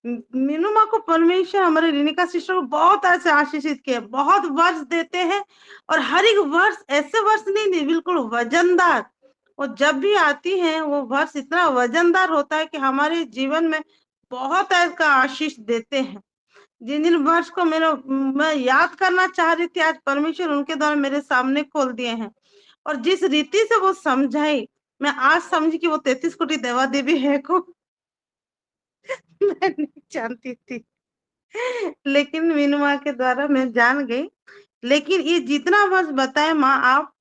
मीनू माँ को परमेश्वर, हमारे रिनिका सिस्टर को बहुत ऐसे आशीषित किया, बहुत वर्ष देते हैं और हर एक वर्ष ऐसे वर्ष नहीं, बिल्कुल वजनदार। और जब भी आती हैं वो वर्ष इतना वजनदार होता है कि हमारे जीवन में बहुत ऐसा आशीष देते हैं। जिन जिन वर्ष को मैं याद करना चाह रही थी, आज परमेश्वर उनके द्वारा मेरे सामने खोल दिए हैं। और जिस रीति से वो समझाई, मैं आज समझी कि वो 33 कोटि देवा देवी है को मैं नहीं जानती थी, लेकिन मीनू माँ के द्वारा मैं जान गई। लेकिन ये जितना वर्ष बताए माँ आप,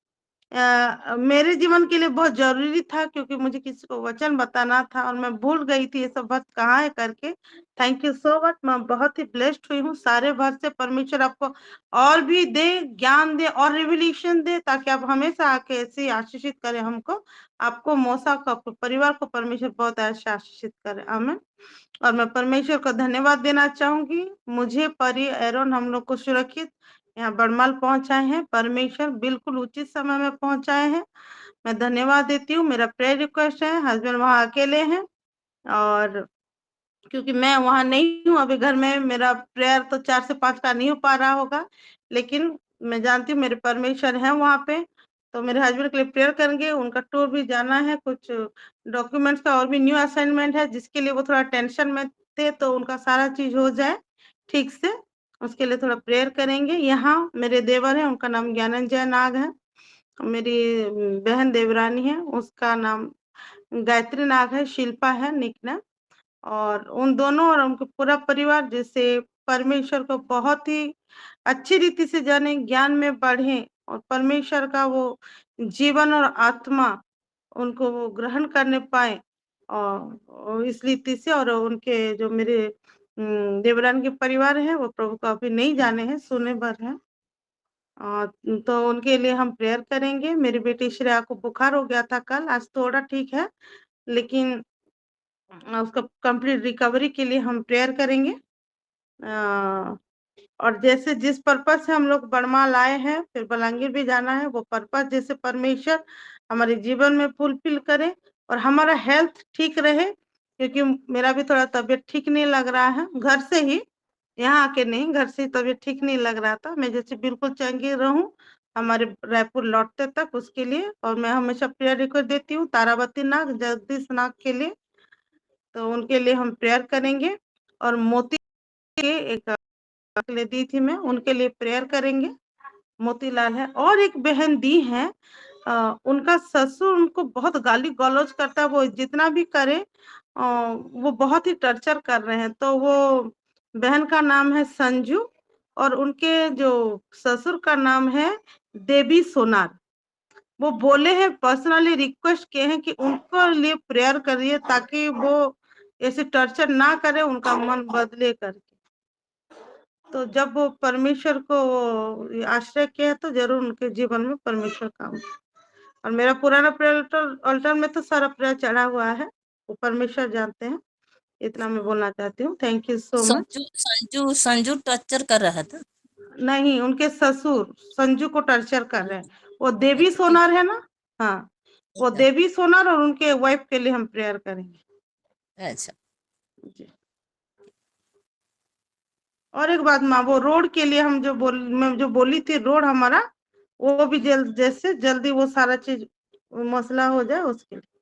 मेरे जीवन के लिए बहुत जरूरी था, क्योंकि मुझे किसी को वचन बताना था और मैं भूल गई थी ये सब बात कहाँ है करके। थैंक यू सो मच, मैं बहुत ही ब्लेस्ड हुई हूँ। सारे भर से परमेश्वर आपको और भी दे, ज्ञान दे और रिविलेशन दे, ताकि आप हमेशा आके ऐसे ही आशीषित करें हमको, आपको मौसा को, आपके परिवार को परमेश्वर बहुत ऐसे आशीषित करे। आमीन। और मैं परमेश्वर को धन्यवाद देना चाहूंगी, मुझे परी एरोन हम लोग को सुरक्षित यहाँ बड़माल पहुंचाए हैं। परमेश्वर बिल्कुल उचित समय में पहुंचाए हैं, मैं धन्यवाद देती हूँ। मेरा प्रेयर रिक्वेस्ट है, हस्बैंड वहाँ अकेले हैं और क्योंकि मैं वहाँ नहीं हूँ अभी घर में, मेरा प्रेयर तो 4 से 5 का नहीं हो पा रहा होगा, लेकिन मैं जानती हूँ मेरे परमेश्वर हैं वहाँ पे। तो मेरे हस्बैंड के लिए प्रेयर करेंगे, उनका टूर भी जाना है, कुछ डॉक्यूमेंट्स का और भी न्यू असाइनमेंट है, जिसके लिए वो थोड़ा टेंशन में थे, तो उनका सारा चीज हो जाए ठीक से, उसके लिए थोड़ा प्रेयर करेंगे। यहाँ मेरे देवर है, उनका नाम ज्ञानंजय नाग है। मेरी बहन देवरानी है, उसका नाम गायत्री नाग है, शिल्पा है निकनेम। और उन दोनों और उनके पूरा परिवार जैसे परमेश्वर को बहुत ही अच्छी रीति से जाने, ज्ञान में बढ़े और परमेश्वर का वो जीवन और आत्मा उनको वो ग्रहण करने पाए। और इस रीति से, और उनके जो मेरे देवरान के परिवार है वो प्रभु को अभी नहीं जाने हैं, सुने भर है। तो उनके लिए हम प्रेयर करेंगे। मेरी बेटी श्रेया को बुखार हो गया था कल, आज थोड़ा ठीक है, लेकिन उसका कंप्लीट रिकवरी के लिए हम प्रेयर करेंगे। और जैसे जिस पर्पज से हम लोग बड़माल आए हैं, फिर बलांगीर भी जाना है, वो पर्पज जैसे परमेश्वर हमारे जीवन में फुलफिल करे और हमारा हेल्थ ठीक रहे, क्योंकि मेरा भी थोड़ा तबीयत ठीक नहीं लग रहा है। घर से ही, यहाँ आके नहीं, घर से ही तबीयत ठीक नहीं लग रहा था। मैं जैसे बिल्कुल चंगी रहूं हमारे रायपुर लौटते तक, उसके लिए। और मैं हमेशा प्रेयर रिक्वेस्ट देती हूँ तारावती नाग, जगदीश नाग के लिए, तो उनके लिए हम प्रेयर करेंगे। और मोती के एक के लिए दी थी मैं, उनके लिए प्रेयर करेंगे। मोतीलाल है और एक बहन दी है, उनका ससुर उनको बहुत गाली गलौज करता है, वो जितना भी करे वो बहुत ही टर्चर कर रहे हैं। तो वो बहन का नाम है संजू और उनके जो ससुर का नाम है देवी सोनार। वो बोले हैं, पर्सनली रिक्वेस्ट किए हैं कि उनको लिए प्रेयर करिए ताकि वो ऐसे टर्चर ना करे, उनका मन बदले करके। तो जब वो परमेश्वर को आश्रय किया तो जरूर उनके जीवन में परमेश्वर काम। और मेरा पुराना प्रेयर अल्टर में तो सारा प्रेयर चढ़ा हुआ है, वो परमेश्वर जानते हैं। इतना मैं बोलना चाहती हूँ। Thank you so much. Sanju Sanju Sanju torture कर रहा था। नहीं, उनके ससुर संजू को टर्चर कर रहे हैं। वो देवी अच्छा, ठीक सोनार है ना। हाँ, वो है। देवी सोनार और उनके वाइफ के लिए हम प्रेयर करेंगे अच्छा, जी। और एक बात माँ, वो रोड के लिए हम मैं जो बोली थी, रोड हमारा वो भी जैसे जल्दी वो सारा चीज मसला हो जाए उसके लिए।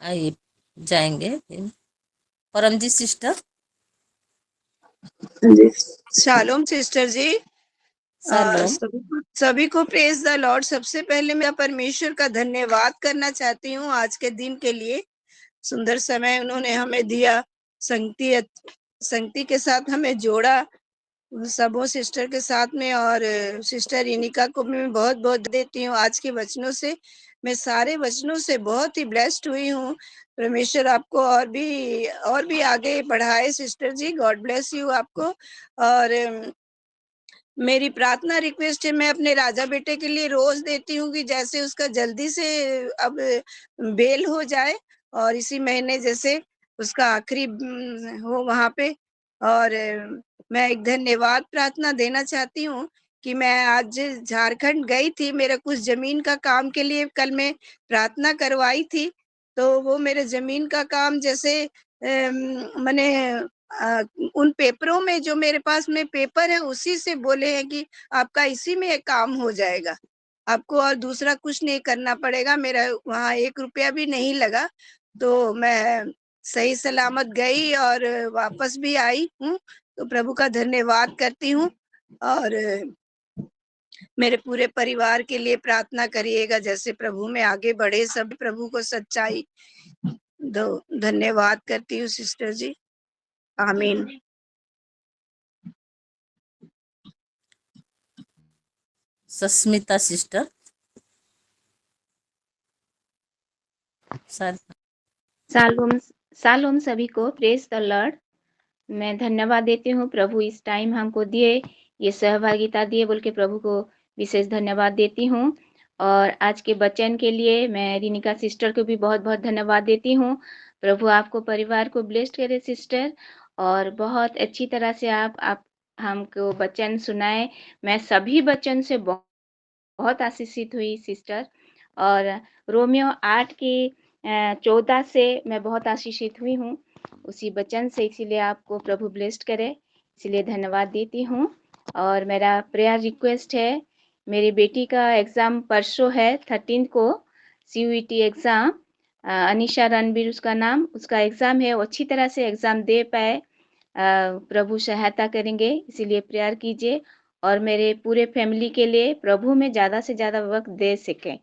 आइए जाएंगे फिर। परमजीत सिस्टर। जी, शालोम सिस्टर जी। सलोम। सभी को प्रेज द लॉर्ड। सबसे पहले मैं परमेश्वर का धन्यवाद करना चाहती हूँ आज के दिन के लिए। सुंदर समय उन्होंने हमें दिया, संगति के साथ हमें जोड़ा सबों सिस्टर के साथ में। और सिस्टर इनिका को मैं बहुत बहुत देती हूँ। आज के वचनों से मैं सारे वचनों से बहुत ही ब्लेस्ड हुई हूँ। परमेश्वर आपको और भी आगे बढ़ाए सिस्टर जी। गॉड ब्लेस यू आपको। और मेरी प्रार्थना रिक्वेस्ट है, मैं अपने राजा बेटे के लिए रोज देती हूँ कि जैसे उसका जल्दी से अब बेल हो जाए और इसी महीने जैसे उसका आखिरी हो वहां पे। और मैं एक धन्यवाद प्रार्थना देना चाहती हूँ कि मैं आज झारखंड गई थी, मेरा कुछ जमीन का काम के लिए कल मैं प्रार्थना करवाई थी। तो वो मेरे जमीन का काम जैसे मैंने उन पेपरों में जो मेरे पास में पेपर है उसी से बोले हैं कि आपका इसी में काम हो जाएगा, आपको और दूसरा कुछ नहीं करना पड़ेगा। मेरा वहाँ 1 रुपया भी नहीं लगा। तो मैं सही सलामत गई और वापस भी आई हूँ। तो प्रभु का धन्यवाद करती हूँ। और मेरे पूरे परिवार के लिए प्रार्थना करिएगा, जैसे प्रभु में आगे बढ़े सब। प्रभु को सच्चाई दो। धन्यवाद करती हूँ सिस्टर जी। आमीन। Sasmita sister. Sir. Shalom shalom सभी को, प्रेज द लॉर्ड। मैं धन्यवाद देती हूँ प्रभु इस टाइम हमको दिए, ये सहभागिता दिए बोल के प्रभु को विशेष धन्यवाद देती हूँ। और आज के वचन के लिए मैं रिनिका सिस्टर को भी बहुत बहुत धन्यवाद देती हूँ। प्रभु आपको परिवार को ब्लेस्ड करे सिस्टर, और बहुत अच्छी तरह से आप हमको वचन सुनाए। मैं सभी वचन से बहुत आशीषित हुई सिस्टर। और रोमियो 8 की 14 से मैं बहुत आशीषित हुई हूँ उसी वचन से, इसीलिए आपको प्रभु ब्लेस्ड करे, इसीलिए धन्यवाद देती हूँ। और मेरा प्रेयर रिक्वेस्ट है, मेरी बेटी का एग्ज़ाम परसों है 13 को, CUET एग्ज़ाम। अनिशा रणबीर उसका नाम, उसका एग्ज़ाम है, वो अच्छी तरह से एग्ज़ाम दे पाए। प्रभु सहायता करेंगे, इसीलिए प्रेयर कीजिए। और मेरे पूरे फैमिली के लिए प्रभु में ज़्यादा से ज़्यादा वक्त दे सकें,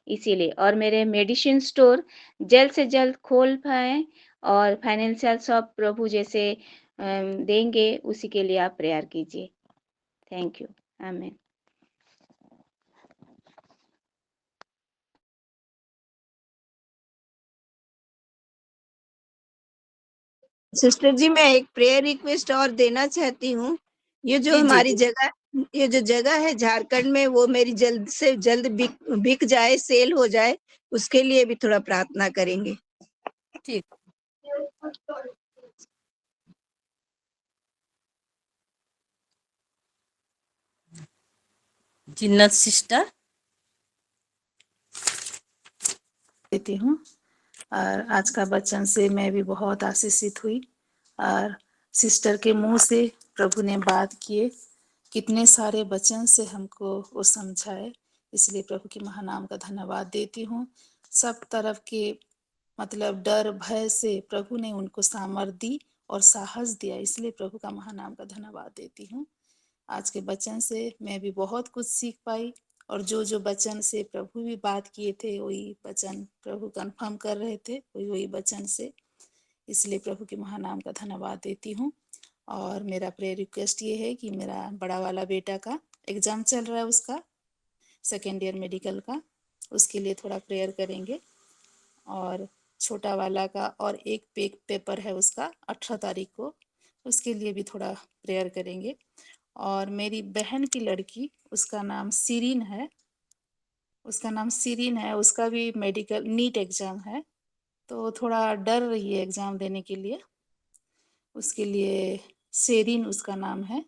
इसीलिए। और मेरे मेडिसिन स्टोर जल्द से जल्द खोल पाएँ और फाइनेंशियल सब प्रभु जैसे देंगे, उसी के लिए आप प्रेयर कीजिए। Thank you. आमीन। सिस्टर जी, मैं एक प्रेयर रिक्वेस्ट और देना चाहती हूँ। ये जो जी जी हमारी जी। ये जो जगह है झारखंड में, वो मेरी जल्द से जल्द बिक जाए, सेल हो जाए, उसके लिए भी थोड़ा प्रार्थना करेंगे। ठीक। जिन्नत सिस्टर। देती हूँ। और आज का वचन से मैं भी बहुत आशीषित हुई। और सिस्टर के मुंह से प्रभु ने बात किए, कितने सारे वचन से हमको वो समझाए, इसलिए प्रभु के महानाम का धन्यवाद देती हूँ। सब तरफ की मतलब डर भय से प्रभु ने उनको सामर्थ दी और साहस दिया, इसलिए प्रभु का महानाम का धन्यवाद देती हूँ। आज के वचन से मैं भी बहुत कुछ सीख पाई, और जो वचन से प्रभु भी बात किए थे वही वचन प्रभु कंफर्म कर रहे थे, वही वचन से, इसलिए प्रभु के महानाम का धन्यवाद देती हूँ। और मेरा प्रेयर रिक्वेस्ट ये है कि मेरा बड़ा वाला बेटा का एग्जाम चल रहा है, उसका सेकेंड ईयर मेडिकल का, उसके लिए थोड़ा प्रेयर करेंगे। और छोटा वाला का और एक पेपर है उसका 18 तारीख को, उसके लिए भी थोड़ा प्रेयर करेंगे। और मेरी बहन की लड़की, उसका नाम सीरीन है, उसका भी मेडिकल नीट एग्जाम है, तो थोड़ा डर रही है एग्जाम देने के लिए। उसके लिए सेरीन उसका नाम है,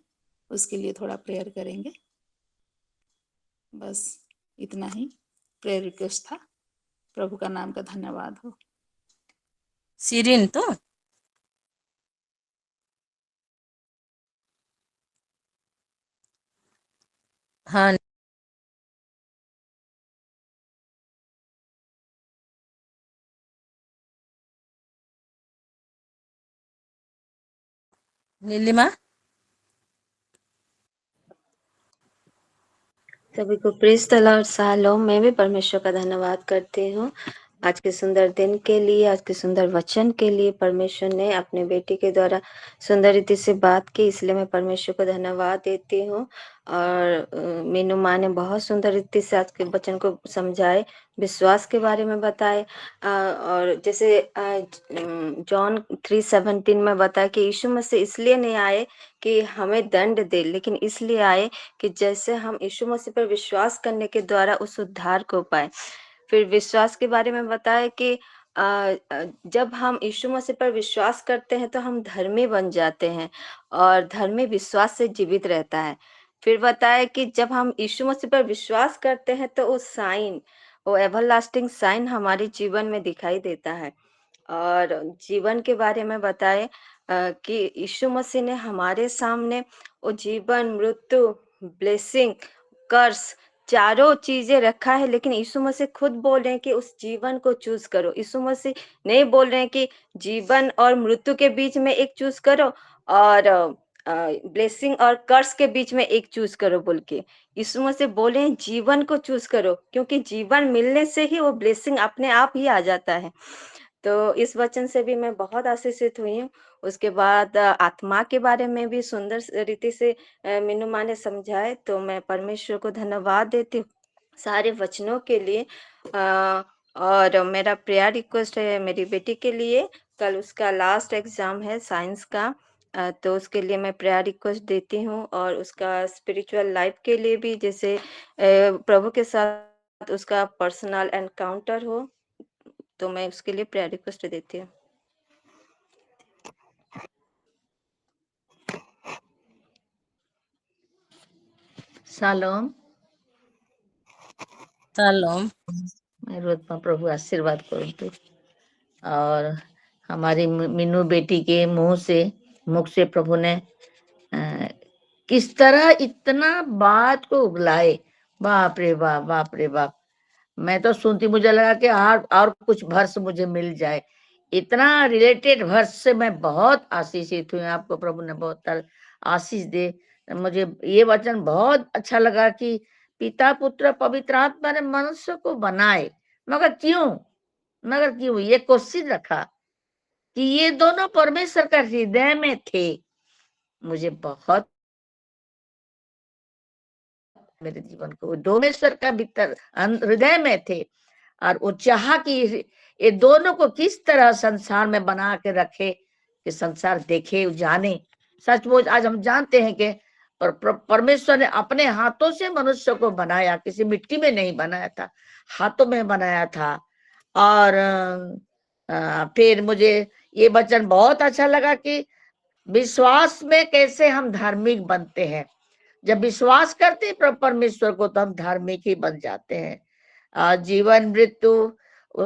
उसके लिए थोड़ा प्रेयर करेंगे। बस इतना ही प्रेयर रिक्वेस्ट था। प्रभु का नाम का धन्यवाद हो। सीरीन तो हाँ, नीलिमा। सभी को प्रेज द लॉर्ड। शालोम। मैं भी परमेश्वर का धन्यवाद करती हूँ आज के सुंदर दिन के लिए, आज के सुंदर वचन के लिए। परमेश्वर ने अपने बेटी के द्वारा सुंदर रीति से बात की, इसलिए मैं परमेश्वर को धन्यवाद देती हूँ। और मीनू माँ ने बहुत सुंदर रीति से आज के वचन को समझाए, विश्वास के बारे में बताए। और जैसे जॉन 3:17 में बताया कि यीशु मसीह इसलिए नहीं आए कि हमें दंड दे, लेकिन इसलिए आए कि जैसे हम यीशु मसीह पर विश्वास करने के द्वारा उस उद्धार को पाए। फिर विश्वास के बारे में बताया कि जब हम यीशु मसीह पर विश्वास करते हैं तो हम धर्मी बन जाते हैं, और धर्मी विश्वास से जीवित रहता है। फिर बताया कि जब हम यीशु मसीह पर विश्वास करते हैं तो वो एवरलास्टिंग साइन हमारे जीवन में दिखाई देता है। और जीवन के बारे में बताए कि यीशु मसीह ने हमारे सामने वो जीवन, मृत्यु, ब्लेसिंग, कर्स, चारों चीजें रखा है, लेकिन यीशु मसीह खुद बोल रहे हैं कि उस जीवन को चूज करो। यीशु मसीह नहीं बोल रहे हैं कि जीवन और मृत्यु के बीच में एक चूज करो और ब्लेसिंग और कर्स के बीच में एक चूज करो बोल के। यीशु मसीह बोले हैं जीवन को चूज करो, क्योंकि जीवन मिलने से ही वो ब्लेसिंग अपने आप ही आ जाता है। तो इस वचन से भी मैं बहुत आशीषित हुई हूँ। उसके बाद आत्मा के बारे में भी सुंदर रीति से मीनू माँ ने समझाए, तो मैं परमेश्वर को धन्यवाद देती हूँ सारे वचनों के लिए। और मेरा प्रेयर रिक्वेस्ट है मेरी बेटी के लिए, कल उसका लास्ट एग्जाम है साइंस का, तो उसके लिए मैं प्रेयर रिक्वेस्ट देती हूँ। और उसका स्पिरिचुअल लाइफ के लिए भी, जैसे प्रभु के साथ उसका पर्सनल एनकाउंटर हो, तो मैं उसके लिए प्रेयर रिक्वेस्ट देती हूँ। शालोम। शालोम। मैं रोज प्रभु आशीर्वाद करूँ। और हमारी मीनू बेटी के मुख से प्रभु ने किस तरह इतना बात को उगलाए, बाप रे बाप, बाप रे बाप। मैं तो सुनती, मुझे लगा कि और कुछ वर्ष मुझे मिल जाए। इतना रिलेटेड वर्ष से मैं बहुत आशीषित हुई। आपको प्रभु ने बहुत आशीष दे। मुझे ये वचन बहुत अच्छा लगा कि पिता, पुत्र, पवित्र आत्मा ने मनुष्य को बनाए, मगर क्यों ये क्वेश्चन रखा कि ये दोनों परमेश्वर का हृदय में थे। मुझे बहुत मेरे जीवन को परमेश्वर का भीतर हृदय में थे, और वो चाहा कि ये दोनों को किस तरह संसार में बना के रखे कि संसार देखे, जाने। सचमुच आज हम जानते हैं कि परमेश्वर ने अपने हाथों से मनुष्य को बनाया, किसी मिट्टी में नहीं बनाया था, हाथों में बनाया था। और फिर मुझे ये वचन बहुत अच्छा लगा कि विश्वास में कैसे हम धार्मिक बनते हैं। जब विश्वास करते हैं परमेश्वर को तो हम धार्मिक ही बन जाते हैं। जीवन, मृत्यु,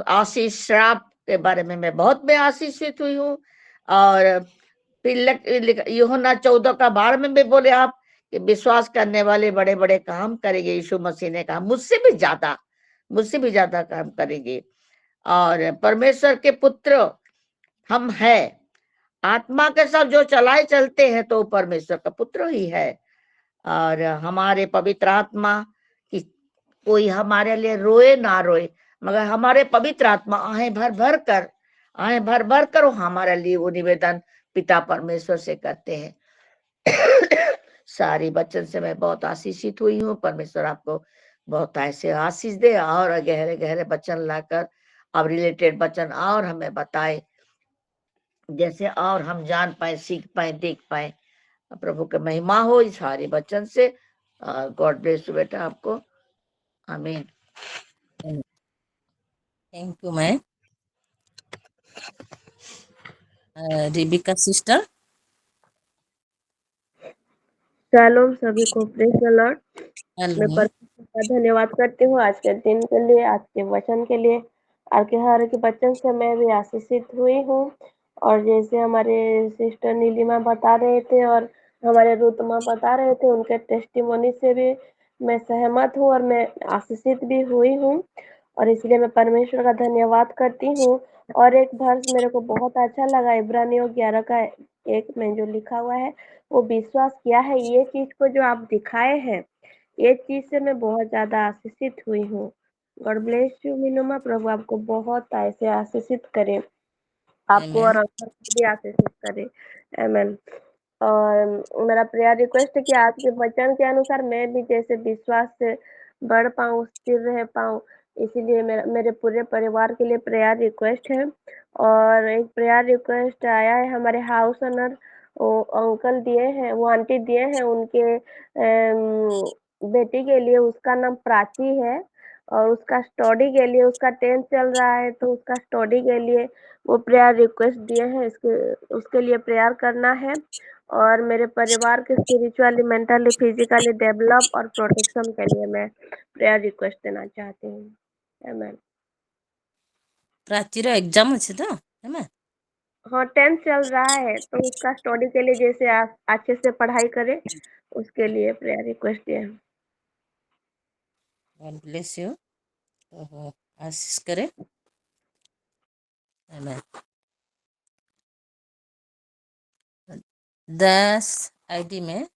आशीष, श्राप के बारे में मैं बहुत आशीषित हुई हूँ। और फिर यूहन्ना 14 का 12 में भी बोले आप कि विश्वास करने वाले बड़े बड़े काम करेंगे। यीशु मसीह ने कहा मुझसे भी ज्यादा काम करेंगे। और परमेश्वर के पुत्र हम है। आत्मा के सब जो चलाए चलते हैं तो परमेश्वर का पुत्र ही है। और हमारे पवित्र आत्मा की कोई हमारे लिए रोए ना रोए, मगर हमारे पवित्र आत्मा आहें भर भर कर वो हमारे लिए वो निवेदन पिता परमेश्वर से करते हैं। सारी वचन से मैं बहुत आशीषित हुई हूँ। परमेश्वर आपको बहुत ऐसे आशीष दे और गहरे गहरे वचन लाकर अब रिलेटेड वचन और हमें बताए, जैसे और हम जान पाए, सीख पाए, देख पाए। प्रभु की महिमा हो इस सारे वचन से। गॉड ब्लेस यू बेटा आपको। आमीन। Thank you ma'am. Rebekah sister. Shalom सभी को, प्रेज द लॉर्ड। मैं हेलो। परमेश्वर का धन्यवाद करती हूँ आज के दिन के लिए, आज के वचन के लिए। आपके हर एक वचन से मैं भी आशीषित हुई हूँ। और जैसे हमारे सिस्टर नीलिमा बता रहे थे और हमारे रुतमा बता रहे थे, उनके टेस्टिमोनी से भी मैं सहमत हूँ और मैं आशीषित भी हुई हूँ। और इसलिए मैं परमेश्वर का धन्यवाद करती हूँ। और एक वर्ष मेरे को बहुत अच्छा लगा, इब्रानियों 11 का 1 में जो लिखा हुआ है, वो विश्वास किया है ये चीज को जो आप दिखाए हैं, ये चीज से मैं बहुत ज्यादा आशीषित हुई हूँ। गॉड ब्लेस यू मीनुमा, प्रभु आपको बहुत ऐसे आशीषित करे, आपको और आमेन। अंकल को भी आशीषित करे। आमीन। और मेरा प्रेयर रिक्वेस्ट है कि आज के वचन के अनुसार मैं भी जैसे विश्वास से बढ़ पाऊँ, स्थिर रह पाऊँ, इसीलिए मेरे पूरे परिवार के लिए प्रेयर रिक्वेस्ट है। और एक प्रेयर रिक्वेस्ट आया है हमारे हाउस ओनर, वो अंकल दिए हैं, वो आंटी दिए हैं, उनके बेटी के लिए, उसका नाम प्राची है और उसका स्टडी के लिए, उसका 10th चल रहा है तो उसका स्टडी के लिए वो प्रेयर रिक्वेस्ट दिए हैं। उसके लिए प्रेयर करना है। और मेरे परिवार के स्पिरिचुअली, मेंटली, फिजिकली डेवलप और प्रोटेक्शन के लिए मैं प्रेयर रिक्वेस्ट देना चाहती हूँ। आमीन। प्राचीर एग्जाम अच्छे तो है। हाँ, 10th चल रहा है तो उसका स्टडी के लिए जैसे अच्छे से पढ़ाई करे, उसके लिए प्रेयर रिक्वेस्ट दिया है। God bless you. आशीष करे। आमेन। 10 आईडी में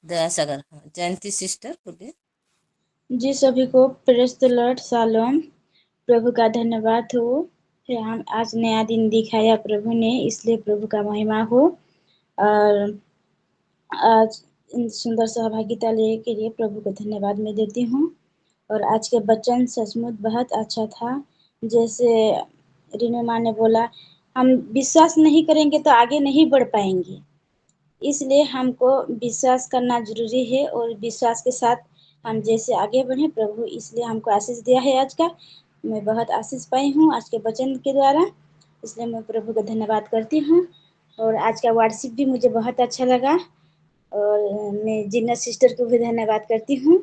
10 अगर जयंती सिस्टर बोलिए। जी सभी को प्रेज द लॉर्ड, शालोम। प्रभु का धन्यवाद हो कि हम आज नया दिन दिखाया प्रभु ने, इसलिए प्रभु का महिमा हो। और आज इन सुंदर सहभागिता लेने के लिए प्रभु को धन्यवाद मैं देती हूँ। और आज के वचन सचमुच बहुत अच्छा था। जैसे रीनू माँ ने बोला, हम विश्वास नहीं करेंगे तो आगे नहीं बढ़ पाएंगे, इसलिए हमको विश्वास करना जरूरी है और विश्वास के साथ हम जैसे आगे बढ़े, प्रभु इसलिए हमको आशीष दिया है आज का। मैं बहुत आशीष पाई हूँ आज के वचन के द्वारा, इसलिए मैं प्रभु का धन्यवाद करती हूँ। और आज का वर्शिप भी मुझे बहुत अच्छा लगा और मैं जिन्ना सिस्टर को भी धन्यवाद करती हूँ।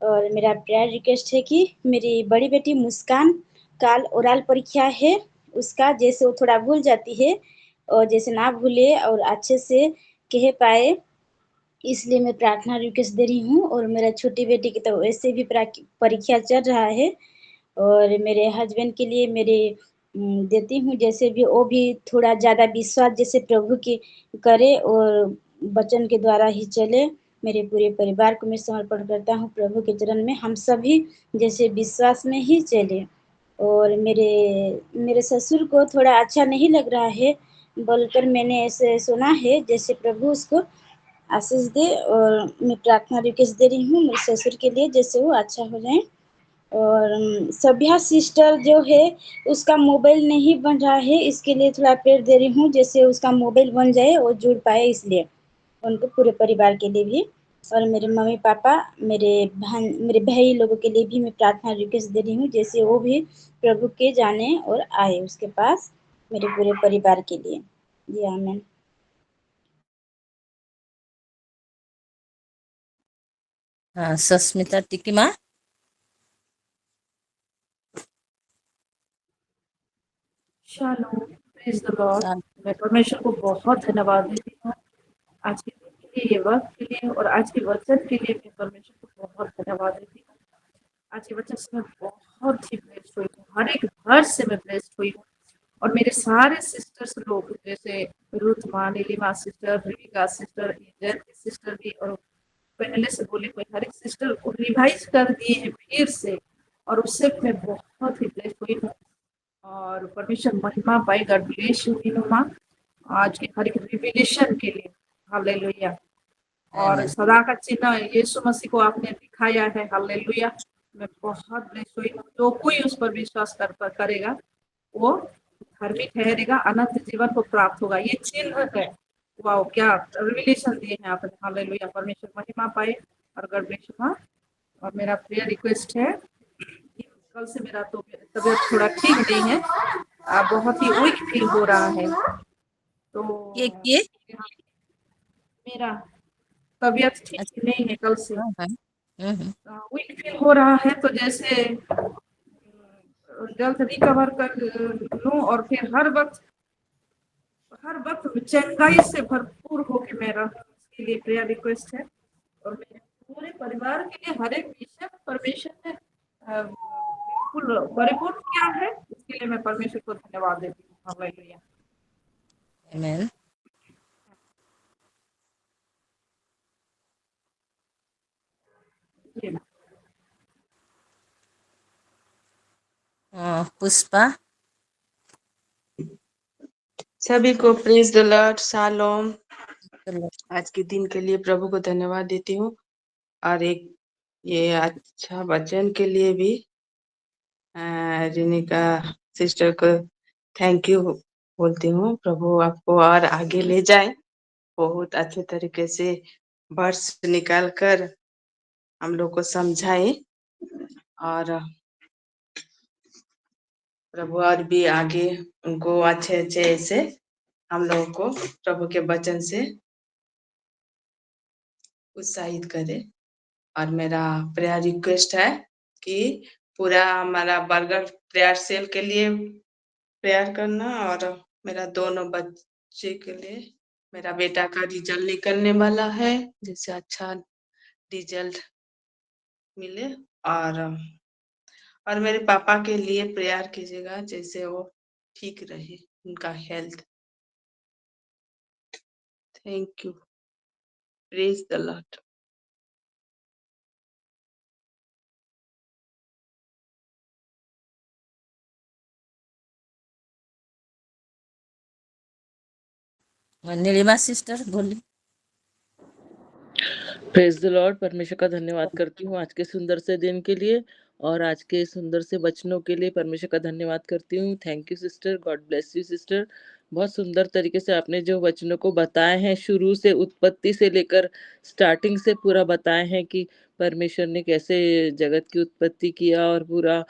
और मेरा प्रेयर रिक्वेस्ट है कि मेरी बड़ी बेटी मुस्कान, कल ओरल परीक्षा है उसका, जैसे वो थोड़ा भूल जाती है और जैसे ना भूले और अच्छे से कह पाए, इसलिए मैं प्रार्थना रिक्वेस्ट दे रही हूँ। और मेरा छोटी बेटी की तो वैसे भी परीक्षा चल रहा है। और मेरे हस्बैंड के लिए मेरे देती हूँ, जैसे भी वो भी थोड़ा ज़्यादा विश्वास जैसे प्रभु की करे और वचन के द्वारा ही चले। मेरे पूरे परिवार को मैं समर्पण करता हूँ प्रभु के चरण में, हम सभी जैसे विश्वास में ही चले। और मेरे ससुर को थोड़ा अच्छा नहीं लग रहा है बोलकर मैंने ऐसे सुना है, जैसे प्रभु उसको आशीष दे। और मैं प्रार्थना रिक्वेस्ट दे रही हूँ मेरे ससुर के लिए, जैसे वो अच्छा हो जाए। और सभ्या सिस्टर जो है उसका मोबाइल नहीं बन रहा है, इसके लिए थोड़ा प्रेयर दे रही हूँ, जैसे उसका मोबाइल बन जाए और जुड़ पाए, इसलिए उनको पूरे परिवार के लिए भी। और मेरे मम्मी पापा, मेरे भाई लोगों के लिए भी मैं प्रार्थना रिक्वेस्ट दे रही हूँ, जैसे वो भी प्रभु के जाने और आए उसके पास, मेरे पूरे परिवार के लिए। जी आमीन। हाँ, सस्मिता टिकी माँ। Shalom, praise the Lord. मैं परमेश्वर को बहुत धन्यवाद देती हूँ आज के दिन के लिए, ये वक्त के लिए और आज के वचन के लिए। मैं परमेश्वर को बहुत धन्यवाद देती हूँ। आज के वचन से मैं बहुत ही ब्लेस्ड हुई हूँ, हर एक वर्ड से मैं ब्लेस्ड हुई हूँ। और मेरे सारे सिस्टर्स लोग, जैसे रुथ माँ, Neelima sister, Rivika sister, Angel sister भी, और पहले से बोले कोई हर एक सिस्टर को रिवाइज कर दिए हैं फिर से, और उससे मैं बहुत ही ब्लेस्ड हुई हूँ। और परमेश्वर महिमा पाई। गॉड ब्लेस यू मीनू माँ, आज के हर एक रिविलेशन के लिए। हालेलुया। और Amen. सदा का चिन्ह यीशु मसीह को आपने दिखाया है। हालेलुया। मैं बहुत ब्लेस हुई हूँ। जो कोई उस पर विश्वास करेगा वो धार्मिक ठहरेगा, अनंत जीवन को प्राप्त होगा। ये चिन्ह है। वाओ, क्या रिविलेशन दिए हैं आपने। हालेलुया। परमेश्वर महिमा पाए। और गॉड ब्लेस यू माँ। और मेरा प्रेयर रिक्वेस्ट है कि कल से मेरा तो तबीयत थोड़ा ठीक नहीं है, बहुत ही वीक फील हो रहा है। तो ये मेरा तबीयत ठीक अच्छा। नहीं है कल से, हाँ, हाँ। हम्म। वीक फील हो रहा है। तो जैसे जल्द रिकवर कर लूं, और फिर हर वक्त चंगाई से भरपूर होके मैं रहूं, इसके लिए प्रेयर रिक्वेस्ट है। और मेरे पूरे परिवार के लिए हर एक विषय परमेश्वर ने बिल्कुल परिपूर्ण किया है, इसके लिए मैं परमेश्वर को धन्यवाद देती हूँ। हालेलुया। Amen. ये पुष्पा। सभी को प्रेज द लॉर्ड, शालोम। चलो। आज के दिन के लिए प्रभु को धन्यवाद देती हूँ, और एक ये अच्छा वचन के लिए भी रिनिका सिस्टर को थैंक यू बोलती हूँ। प्रभु आपको और आगे ले जाए, बहुत अच्छे तरीके से वर्ड्स निकाल कर हम लोग को समझाए, और प्रभु और भी आगे उनको अच्छे अच्छे ऐसे हम लोगों को प्रभु के वचन से उत्साहित करे। और मेरा प्रेयर रिक्वेस्ट है कि पूरा हमारा बर्गर प्रेयर सेल के लिए प्रेयर करना, और मेरा दोनों बच्चे के लिए। मेरा बेटा का रिजल्ट निकलने वाला है, जिससे अच्छा रिजल्ट मिले। और मेरे पापा के लिए प्रेयर कीजिएगा, जैसे वो ठीक रहे, उनका health. Thank you. Praise the Lord. Neelima sister बोली। Praise the Lord. परमेश्वर का धन्यवाद करती हूँ आज के सुंदर से दिन के लिए, और आज के सुंदर से वचनों के लिए परमेश्वर का धन्यवाद करती हूँ। Thank you sister, God bless you sister. बहुत सुंदर तरीके से आपने जो वचनों को बताए हैं, शुरू से उत्पत्ति से लेकर स्टार्टिंग से पूरा बताए हैं कि परमेश्वर ने कैसे जगत की उत्पत्ति किया, और पूरा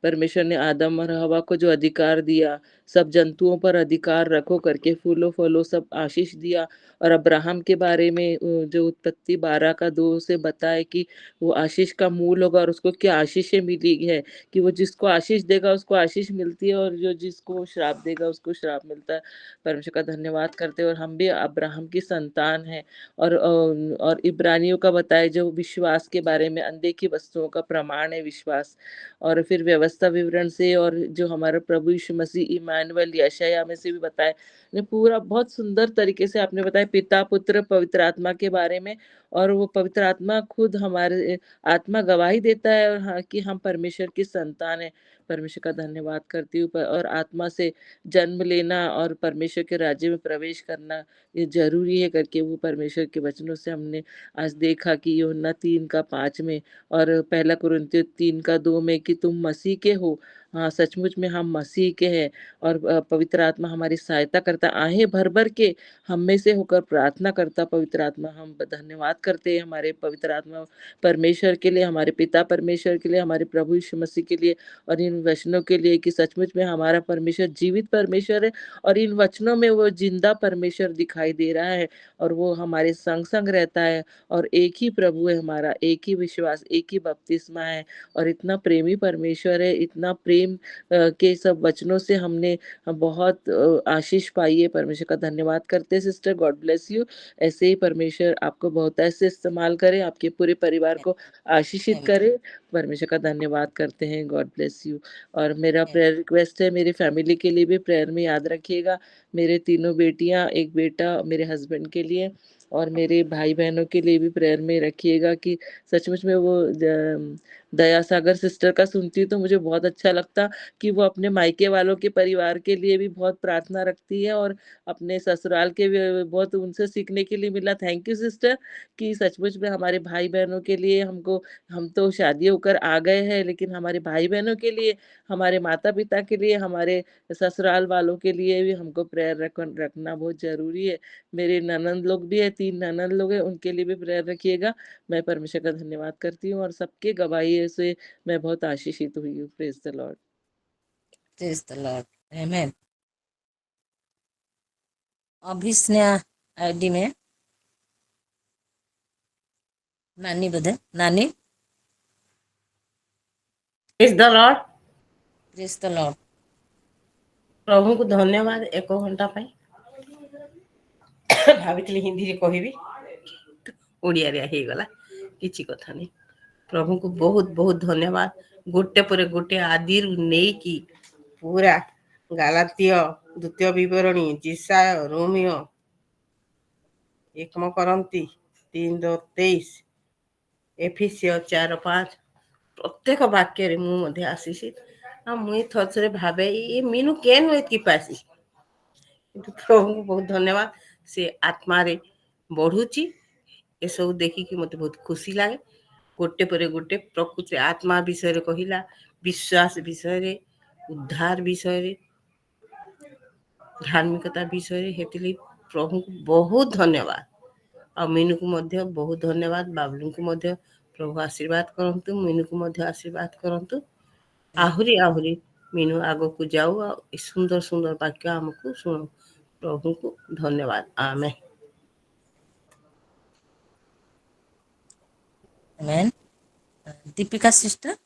परमेश्वर ने आदम और हवा को जो अधिकार दिया, सब जंतुओं पर अधिकार रखो करके, फूलों फलों सब आशीष दिया। और अब्राहम के बारे में जो उत्पत्ति 12 का 2 से बताए कि वो आशीष का मूल होगा, और उसको क्या आशीषें मिली है कि वो जिसको आशीष देगा उसको आशीष मिलती है, और जो जिसको श्राप देगा उसको श्राप मिलता है। परमेश्वर का धन्यवाद करते हैं। और हम भी अब्राहम की संतान हैं। और इब्रानियों का बताए जो विश्वास के बारे में, अनदेखी वस्तुओं का प्रमाण है विश्वास। और फिर व्यवस्था विवरण से, और जो हमारा प्रभु यीशु मसीह इमानुएल यशायाह में से भी बताए ने, पूरा बहुत सुंदर तरीके से आपने बताया पिता पुत्र पवित्र आत्मा के बारे में। और वो पवित्र आत्मा खुद हमारे आत्मा गवाही देता है, और हाँ, कि हम परमेश्वर की संतान है। परमेश्वर का धन्यवाद करती हूँ। और आत्मा से जन्म लेना और परमेश्वर के राज्य में प्रवेश करना ये जरूरी है करके, वो परमेश्वर के वचनों से हमने आज देखा कि यूहन्ना 3:5 में, और पहला कुरिन्थियों 3:2 में कि तुम मसीह के हो। हाँ, सचमुच में हम मसीह के हैं। और पवित्र आत्मा हमारी सहायता करता, आहें भर भर के हम में से होकर प्रार्थना करता। पवित्र आत्मा, हम धन्यवाद करते हैं हमारे पवित्र आत्मा परमेश्वर के लिए, हमारे पिता परमेश्वर के लिए, हमारे प्रभु यीशु मसीह के लिए, और इन वचनों के लिए कि सचमुच में हमारा परमेश्वर जीवित परमेश्वर है, और इन वचनों में वो जिंदा परमेश्वर दिखाई दे रहा है, और वो हमारे संग संग रहता है। और एक ही प्रभु है हमारा, एक ही विश्वास, एक ही बपतिस्मा है। और इतना प्रेमी परमेश्वर है, इतना प्रेम प्रेम के सब वचनों से हमने बहुत आशीष पाई है। परमेश्वर का धन्यवाद करते हैं सिस्टर, गॉड ब्लेस यू। ऐसे ही परमेश्वर आपको बहुत ऐसे इस्तेमाल करे, आपके पूरे परिवार को आशीषित करे। परमेश्वर का धन्यवाद करते हैं, गॉड ब्लेस यू। और मेरा प्रेयर रिक्वेस्ट है, मेरी फैमिली के लिए भी प्रेयर में याद रखिएगा। मेरे 3 बेटियां, 1 बेटा, मेरे हस्बैंड के लिए और मेरे भाई बहनों के लिए भी प्रेयर में रखिएगा कि सचमुच में वो दया सागर सिस्टर का सुनती हूँ तो मुझे बहुत अच्छा लगता कि वो अपने मायके वालों के परिवार के लिए भी बहुत प्रार्थना रखती है और अपने ससुराल के भी बहुत उनसे सीखने के लिए मिला। थैंक यू सिस्टर कि सचमुच में हमारे भाई बहनों के लिए हम तो शादी होकर आ गए हैं, लेकिन हमारे भाई बहनों के लिए, हमारे माता पिता के लिए, हमारे ससुराल वालों के लिए भी हमको प्रेयर रखना बहुत जरूरी है। मेरे ननंद लोग भी है, 3 ननंद लोग हैं, उनके लिए भी प्रेयर रखिएगा। मैं परमेश्वर का धन्यवाद करती हूँ और सबके गवाही से मैं बहुत आशीषित हुई हूँ। Praise the Lord. Praise the Lord, amen. Abhisneha ID में नानी बधे नानी। Praise the Lord. Praise the Lord. प्रभु को धन्यवाद 1 घंटा पाई भावितली हिंदी रे कहबी ओडिया रे हे गला किछि कथा नहीं। प्रभु को बहुत बहुत धन्यवाद। गोटे पर गोटे आदि नहीं कि पूरा गालातीय, द्वितीय विवरणी, जिसाय, रोमियो, 1 करंती 3:23, एफिसियो 4:5 प्रत्येक वाक्य मुझे आशीषित मुई थरे भावे ये मीनू केन हुए कि पासी प्रभु को बहुत धन्यवाद। से आत्मा रे बढ़ुची ए सब देखिकी मते बहुत खुशी लगे। गोटे पर गोटे प्रकृति आत्मा विषय रे कहिला, विश्वास विषय रे, उद्धार विषय रे, धार्मिकता विषय रे हेतिली प्रभु को बहुत धन्यवाद। आ मीनू को मध्य बहुत धन्यवाद। बाबलू को मध्य प्रभु आशीर्वाद करंतु, मीनू को मध्य आशीर्वाद करंतु। आहुरी आहुरी मीनू आगो को जाऊ आ सुंदर सुंदर वाक्य हमको सुनो। प्रभु को धन्यवाद। आमेन। आमेन। दीपिका सिस्टर।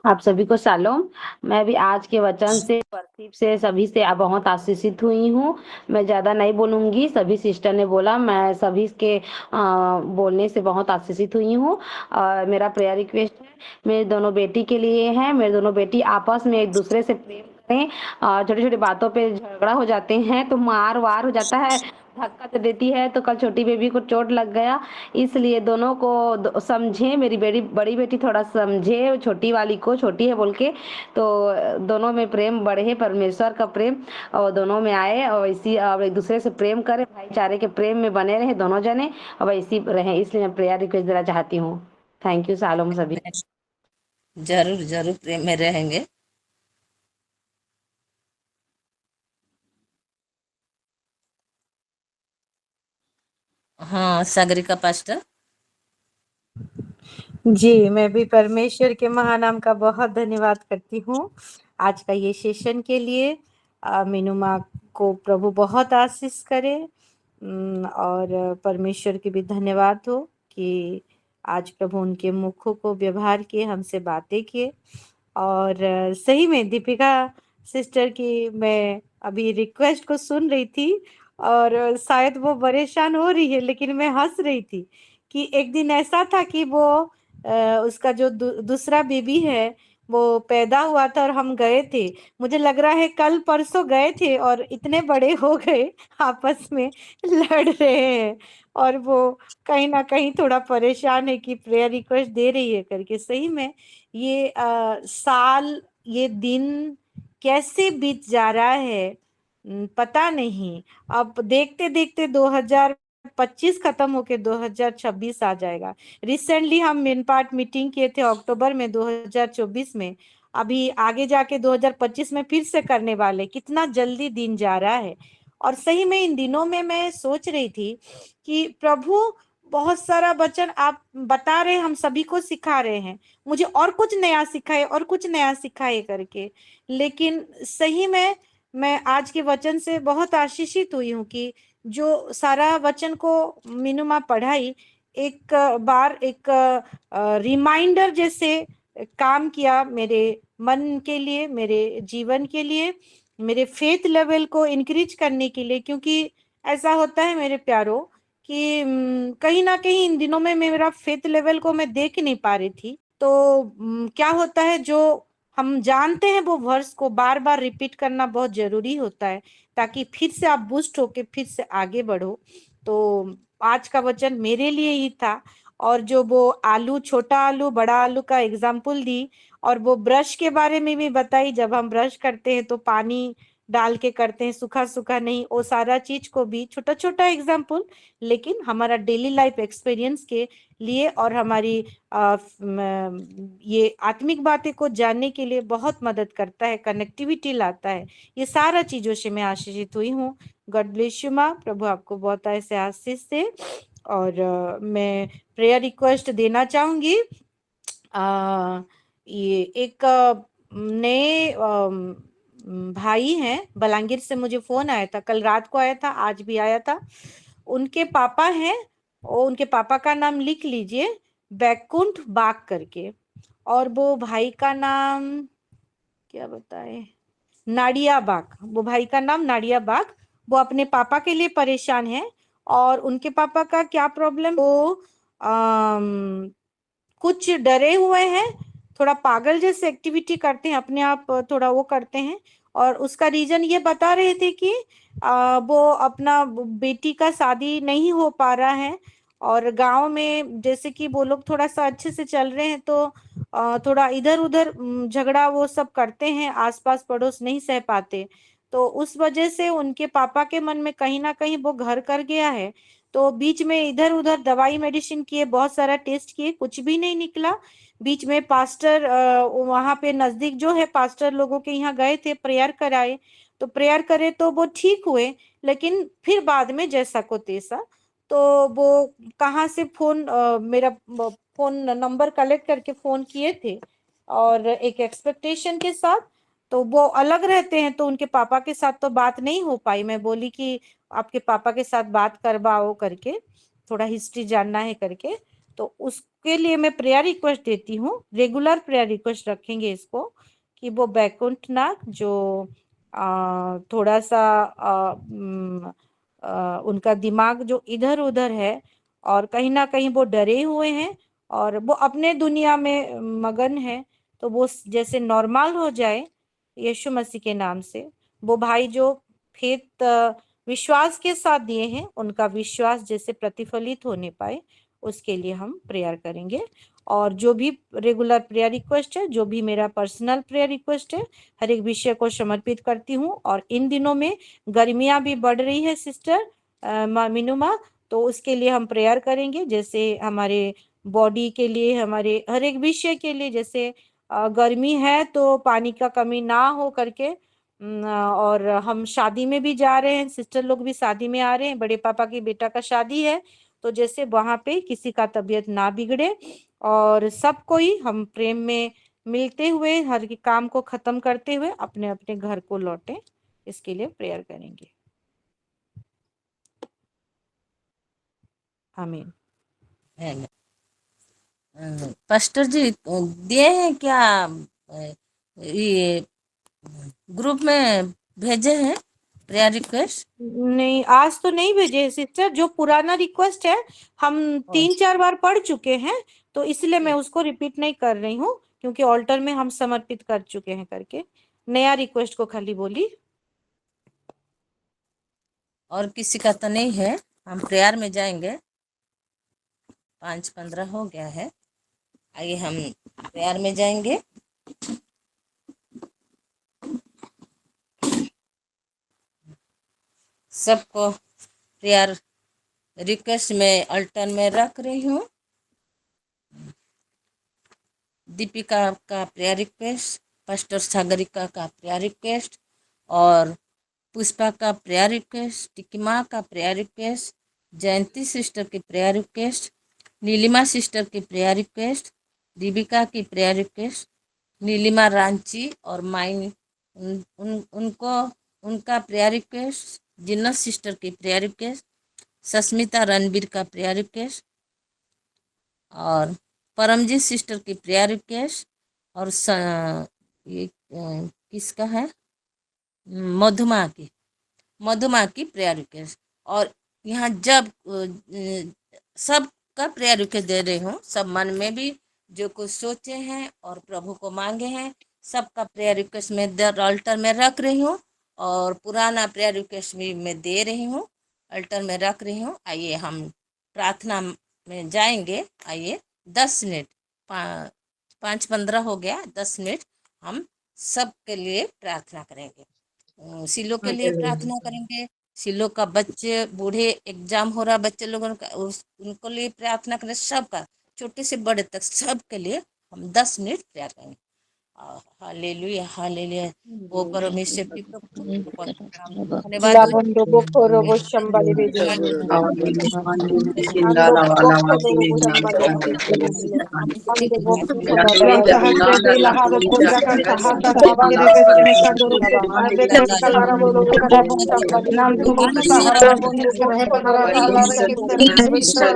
आप सभी को शालोम। मैं भी आज के वचन से, प्रतीप से, सभी से बहुत आशीषित हुई हूँ। मैं ज़्यादा नहीं बोलूँगी, सभी सिस्टर ने बोला, मैं सभी के बोलने से बहुत आशीषित हुई हूँ। मेरा प्रेयर रिक्वेस्ट है, मेरी दोनों बेटी के लिए है। मेरी दोनों बेटी आपस में एक दूसरे से प्रेम करें। छोटी छोटी बातों पे झगड़ा हो जाते हैं तो मार वार हो जाता है, धक्का तो देती है। तो कल छोटी बेबी को चोट लग गया, इसलिए दोनों को समझे। मेरी बड़ी बेटी थोड़ा समझे छोटी वाली को, छोटी है बोल के, तो दोनों में प्रेम बढ़े, परमेश्वर का प्रेम और दोनों में आए और इसी और एक दूसरे से प्रेम करें, भाईचारे के प्रेम में बने रहे दोनों जने और इसी रहे। इसलिए मैं प्रेयर रिक्वेस्ट देना चाहती हूँ। थैंक यू शालोम सभी। जरूर जरूर प्रेम में रहेंगे। हाँ, सागरिका पास्टर। जी, मैं भी परमेश्वर के महानाम का बहुत धन्यवाद करती हूँ आज का ये सेशन के लिए। मीनू माँ को प्रभु बहुत आशीष करे और परमेश्वर के भी धन्यवाद हो कि आज प्रभु उनके मुखों को व्यवहार किए, हमसे बातें किए। और सही में दीपिका सिस्टर की मैं अभी रिक्वेस्ट को सुन रही थी और शायद वो परेशान हो रही है, लेकिन मैं हंस रही थी कि एक दिन ऐसा था कि वो उसका जो दूसरा बेबी है वो पैदा हुआ था और हम गए थे। मुझे लग रहा है कल परसों गए थे और इतने बड़े हो गए, आपस में लड़ रहे हैं और वो कहीं ना कहीं थोड़ा परेशान है कि प्रेयर रिक्वेस्ट दे रही है करके। सही में ये साल, ये दिन कैसे बीत जा रहा है पता नहीं। अब देखते देखते 2025 खत्म होके 2026 आ जाएगा। रिसेंटली हम मेन पार्ट मीटिंग किए थे अक्टूबर में 2024 में, अभी आगे जाके 2025 में फिर से करने वाले। कितना जल्दी दिन जा रहा है। और सही में इन दिनों में मैं सोच रही थी कि प्रभु बहुत सारा वचन आप बता रहे, हम सभी को सिखा रहे हैं, मुझे और कुछ नया सिखाए और कुछ नया सिखाए करके। लेकिन सही में मैं आज के वचन से बहुत आशीषित हुई हूँ कि जो सारा वचन को मीनू माँ पढ़ाई, एक बार एक रिमाइंडर जैसे काम किया मेरे मन के लिए, मेरे जीवन के लिए, मेरे फेथ लेवल को इंक्रीज करने के लिए। क्योंकि ऐसा होता है मेरे प्यारों कि कहीं ना कहीं इन दिनों में मेरा फेथ लेवल को मैं देख नहीं पा रही थी। तो क्या होता है, जो हम जानते हैं वो वर्स को बार बार रिपीट करना बहुत जरूरी होता है, ताकि फिर से आप बूस्ट होके फिर से आगे बढ़ो। तो आज का वचन मेरे लिए ही था। और जो वो आलू, छोटा आलू बड़ा आलू का एग्जाम्पल दी, और वो ब्रश के बारे में भी बताई, जब हम ब्रश करते हैं तो पानी डाल के करते हैं, सूखा सूखा नहीं, वो सारा चीज को भी छोटा छोटा एग्जाम्पल, लेकिन हमारा डेली लाइफ एक्सपीरियंस के लिए और हमारी ये आत्मिक बातें को जानने के लिए बहुत मदद करता है, कनेक्टिविटी लाता है। ये सारा चीजों से मैं आशीषित हुई हूँ। गॉड ब्लेस यू माँ, प्रभु आपको बहुत ऐसे आशीष से। और मैं प्रेयर रिक्वेस्ट देना चाहूंगी। ये एक नए भाई हैं, बलांगीर से मुझे फोन आया था, कल रात को आया था, आज भी आया था। उनके पापा हैं, और उनके पापा का नाम लिख लीजिए, बैकुंठ बाग करके, और वो भाई का नाम क्या बताए, नाडिया बाग। वो भाई का नाम नाडिया बाग। वो अपने पापा के लिए परेशान है। और उनके पापा का क्या प्रॉब्लम, वो कुछ डरे हुए हैं, थोड़ा पागल जैसे एक्टिविटी करते हैं, अपने आप थोड़ा वो करते हैं। और उसका रीजन ये बता रहे थे कि वो अपना बेटी का शादी नहीं हो पा रहा है, और गांव में जैसे कि वो लोग थोड़ा सा अच्छे से चल रहे हैं, तो थोड़ा इधर उधर झगड़ा वो सब करते हैं, आसपास पड़ोस नहीं सह पाते। तो उस वजह से उनके पापा के मन में कहीं ना कहीं वो घर कर गया है। तो बीच में इधर उधर दवाई मेडिसिन किए, बहुत सारा टेस्ट किए, कुछ भी नहीं निकला। बीच में पास्टर वहां पे नजदीक जो है पास्टर लोगों के यहाँ गए थे, प्रेयर कराए, तो प्रेयर करे तो वो ठीक हुए। लेकिन फिर बाद में जैसा को तैसा, तो वो कहाँ से फोन मेरा फोन नंबर कलेक्ट करके फोन किए थे, और एक एक्सपेक्टेशन के साथ। तो वो अलग रहते हैं, तो उनके पापा के साथ तो बात नहीं हो पाई। मैं बोली कि आपके पापा के साथ बात करवाओ करके, थोड़ा हिस्ट्री जानना है करके। तो उसके लिए मैं प्रेयर रिक्वेस्ट देती हूँ, रेगुलर प्रेयर रिक्वेस्ट रखेंगे इसको, कि वो बैकुंठ नाग जो थोड़ा सा उनका दिमाग जो इधर उधर है, और कहीं ना कहीं वो डरे हुए हैं, और वो अपने दुनिया में मगन है, तो वो जैसे नॉर्मल हो जाए यीशु मसीह के नाम से। वो भाई जो फेथ विश्वास के साथ दिए हैं, उनका विश्वास जैसे प्रतिफलित होने पाए, उसके लिए हम प्रेयर करेंगे। और जो भी रेगुलर प्रेयर रिक्वेस्ट है, जो भी मेरा पर्सनल प्रेयर रिक्वेस्ट है, हर एक विषय को समर्पित करती हूँ। और इन दिनों में गर्मियां भी बढ़ रही है सिस्टर मीनू माँ, तो उसके लिए हम प्रेयर करेंगे, जैसे हमारे बॉडी के लिए, हमारे हर एक विषय के लिए। जैसे गर्मी है तो पानी का कमी ना हो करके। और हम शादी में भी जा रहे हैं, सिस्टर लोग भी शादी में आ रहे हैं, बड़े पापा की बेटा का शादी है, तो जैसे वहां पे किसी का तबीयत ना बिगड़े, और सब कोई हम प्रेम में मिलते हुए, हर एक काम को खत्म करते हुए अपने अपने घर को लौटे, इसके लिए प्रेयर करेंगे। आमीन। पास्टर जी दिए हैं क्या, ये ग्रुप में भेजे हैं प्रेयर रिक्वेस्ट? नहीं, आज तो नहीं भेजे सिस्टर। जो पुराना रिक्वेस्ट है हम 3-4 बार पढ़ चुके हैं, तो इसलिए मैं उसको रिपीट नहीं कर रही हूँ, क्योंकि ऑल्टर में हम समर्पित कर चुके हैं करके। नया रिक्वेस्ट को खाली बोली। और किसी का तो नहीं है, हम प्रेयर में जाएंगे। 5-15 हो गया है, आइए हम प्रेयर में जाएंगे। सबको प्रेयर रिक्वेस्ट में अल्टर में रख रही हूँ। दीपिका का प्रेयर रिक्वेस्ट, पास्टर सागरिका का प्रेयर रिक्वेस्ट, और पुष्पा का प्रेयर रिक्वेस्ट, टिकिमा का प्रेयर रिक्वेस्ट, जयंती सिस्टर की प्रेयर रिक्वेस्ट, नीलिमा सिस्टर की प्रेयर रिक्वेस्ट, दीपिका की प्रेयर रिक्वेस्ट, नीलिमा रांची और माइन उनको उनका प्रेयर रिक्वेस्ट, जिन्नत सिस्टर की प्रेयर रिक्वेस्ट, सस्मिता रणबीर का प्रेयर रिक्वेस्ट, और परमजीत सिस्टर की प्रेयर रिक्वेस्ट, और ये किसका है? मधुमा की, मधुमा की प्रेयर रिक्वेस्ट। और यहाँ जब सबका प्रेयर रिक्वेस्ट दे रही हूँ, सब मन में भी जो कुछ सोचे हैं और प्रभु को मांगे हैं, सबका प्रेयर रिक्वेस्ट में अल्टर में रख रही हूँ। और पुराना प्रेयर रिक्वेस्ट भी मैं दे रही हूँ, अल्टर में रख रही हूँ। आइए हम प्रार्थना में जाएंगे। आइए 10 मिनट, 5-15 हो गया, 10 मिनट हम सबके लिए प्रार्थना करेंगे। सिलो के लिए प्रार्थना करेंगे। सिलो का बच्चे बूढ़े एग्जाम हो रहा, बच्चे लोगों का उनको लिए प्रार्थना करें। सबका, छोटे से बड़े तक, सबके लिए हम 10 मिनट प्रेयर करेंगे। Hallelujah, hallelujah. ओ परमेश्वर की प्रभु, धन्यवाद हो। Labondo boko robo shambali bidi ando boko robo shambali bidi ando boko shambali kahante de laharo konda kan sahata bakere besene kandoro arbe kan kalara bolo robo shambali nando boko sahara bondo boko kolara kalare kesene besene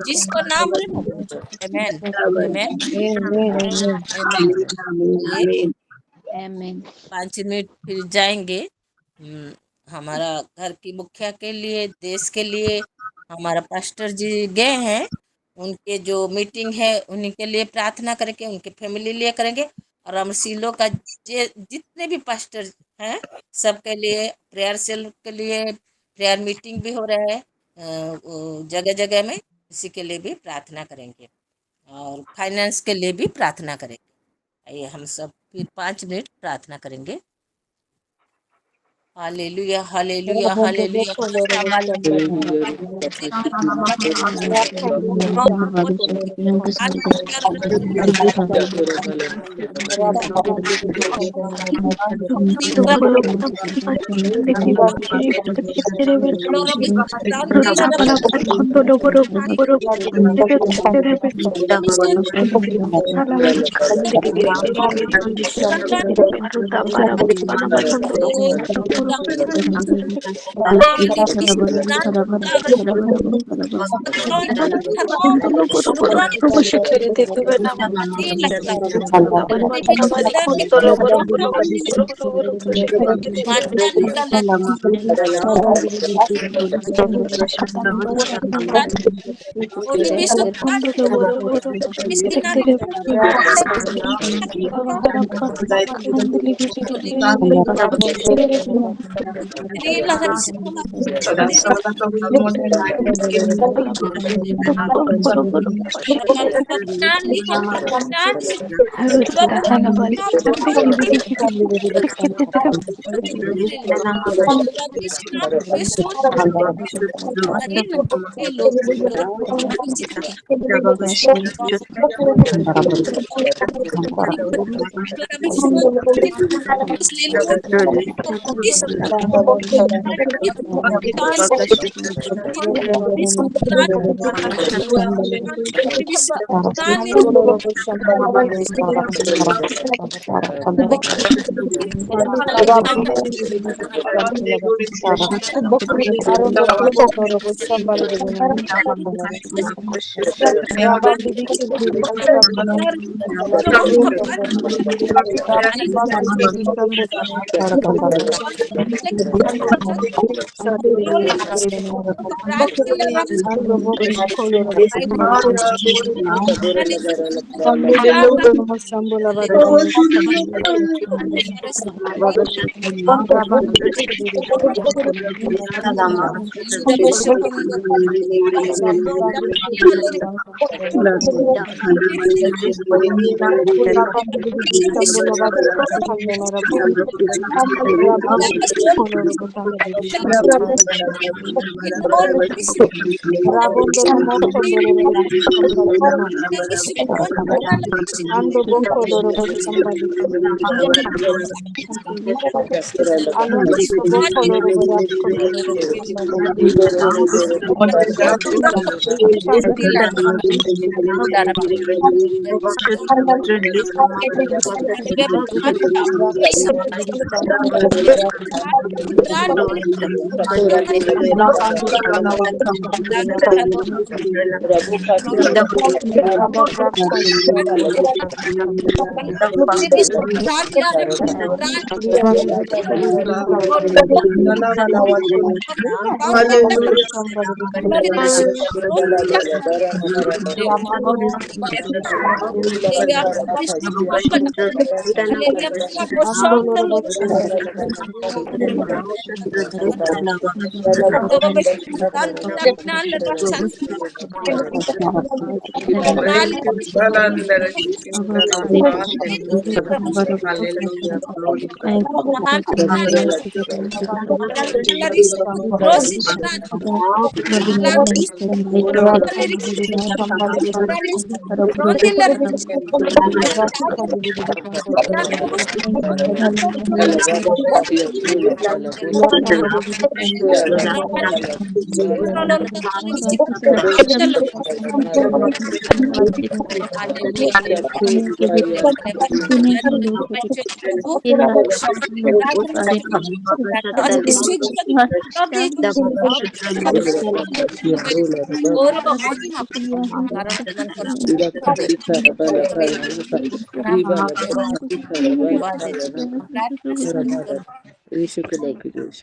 जिसको नाम ले ना पहुंचो। आमेन आमेन आमेन। ये आमीन। 5 minute फिर जाएंगे हमारा घर की मुखिया के लिए, देश के लिए। हमारा पास्टर जी गए हैं, उनके जो मीटिंग है उन्हीं के लिए प्रार्थना करेंगे, उनके फैमिली लिए करेंगे। और हम सीलो का जितने भी पास्टर हैं सबके लिए प्रेयर सेल के लिए प्रेयर मीटिंग भी हो रहा है जगह जगह में, इसी के लिए भी प्रार्थना करेंगे और फाइनेंस के लिए भी प्रार्थना करेंगे। ये हम सब फिर 5 मिनट प्रार्थना करेंगे। Hallelujah hallelujah hallelujah. प्राण के लिए प्रभु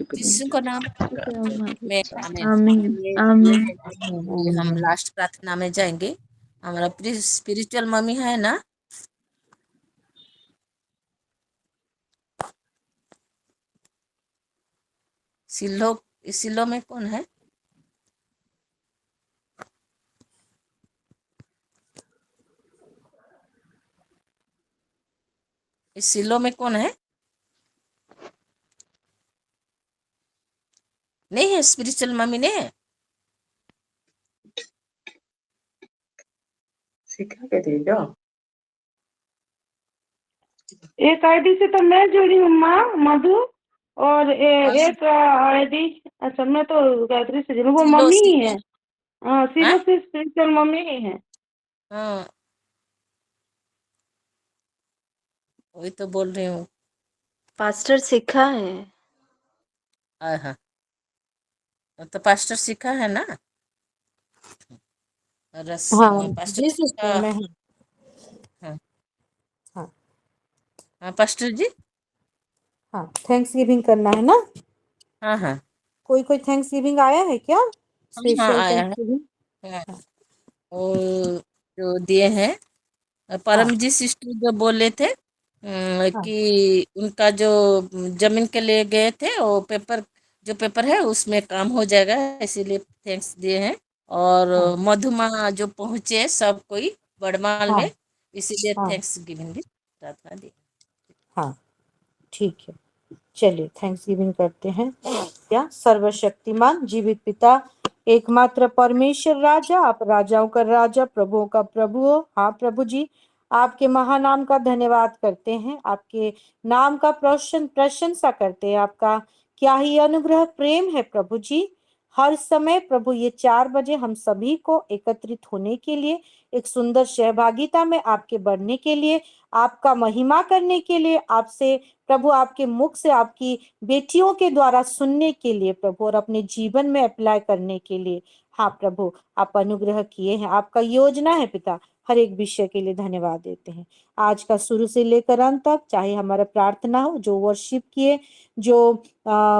का यीशु का नाम में आमीन। आमीन आमीन। ये हम लास्ट प्रार्थना में जाएंगे। हमारा स्पिरिचुअल मम्मी है ना, सिलो में कौन है? इस सिलो में कौन है? नहीं है, स्पिरिचुअल मम्मी ने सिखा के दे दो। एक आईडी से तो मैं जुड़ी हूँ माँ मधु, और एक आईडी, अच्छा मैं तो गायत्री से जुड़ी हूँ, वो सिलो मम्मी ही सिलो है। हाँ, सिलो से स्पिरिचुअल मम्मी ही है। हाँ वही तो बोल रही हूँ। पास्टर सीखा है। हाँ तो पास्टर सीखा है ना, हाँ पास्टर जी सीखा। सिस्टर मैं हूँ। हाँ हाँ हाँ पास्टर जी। हाँ, थैंक्स गिविंग करना है ना। हाँ हाँ कोई थैंक्स गिविंग आया है क्या? हाँ स्पेशल आया थैंक्स है। गिविंग। हाँ, वो जो दिए हैं, हाँ परमजीत सिस्टर जो बोले थे हाँ कि उनका जो जमीन के लिए गए थे, वो पेपर है उसमें काम हो जाएगा, इसीलिए थैंक्स दिए हैं। और हाँ मधुमा जो पहुंचे सब कोई बड़माल हाँ में, इसीलिए हाँ थैंक्स गिविंग भी प्रार्थना दी। हाँ ठीक है, चलिए थैंक्स गिविंग करते हैं। क्या सर्वशक्तिमान जीवित पिता एकमात्र परमेश्वर राजा, आप राजाओं का राजा, प्रभुओं का प्रभु हो। हाँ प्रभु जी, आपके महानाम का धन्यवाद करते हैं, आपके नाम का प्रशंसा करते हैं। आपका क्या ही अनुग्रह प्रेम है प्रभु जी। हर समय प्रभु ये 4 बजे हम सभी को एकत्रित होने के लिए, एक सुंदर सहभागिता में आपके बढ़ने के लिए, आपका महिमा करने के लिए, आपसे प्रभु आपके मुख से आपकी बेटियों के द्वारा सुनने के लिए प्रभु, और अपने जीवन में अप्लाई करने के लिए। हाँ प्रभु, आप अनुग्रह किए हैं, आपका योजना है पिता। हर एक विषय के लिए धन्यवाद देते हैं। आज का शुरू से लेकर अंत तक, चाहे हमारा प्रार्थना हो, जो वर्शिप किए, जो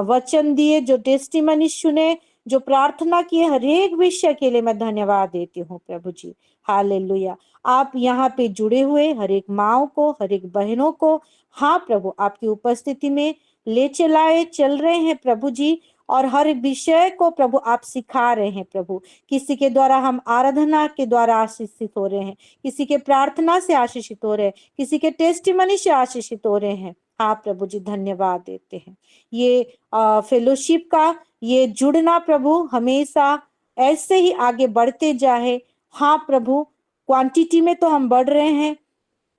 वचन दिए, जो टेस्टिमनी सुने, जो प्रार्थना किए, हर एक विषय के लिए मैं धन्यवाद देती हूँ प्रभु जी। हालेलुया। आप यहाँ पे जुड़े हुए हर एक माँ को, हर एक बहनों को, हाँ प्रभु आपकी उपस्थिति में ले चल रहे हैं प्रभु जी। और हर विषय को प्रभु आप सिखा रहे हैं प्रभु। किसी के द्वारा हम आराधना के द्वारा आशीषित हो रहे हैं, किसी के प्रार्थना से आशीषित हो रहे हैं, किसी के टेस्टिमनी से आशीषित हो रहे हैं। हाँ प्रभु जी धन्यवाद देते हैं। ये फेलोशिप का ये जुड़ना प्रभु हमेशा ऐसे ही आगे बढ़ते जाए। हाँ प्रभु, क्वांटिटी में तो हम बढ़ रहे हैं,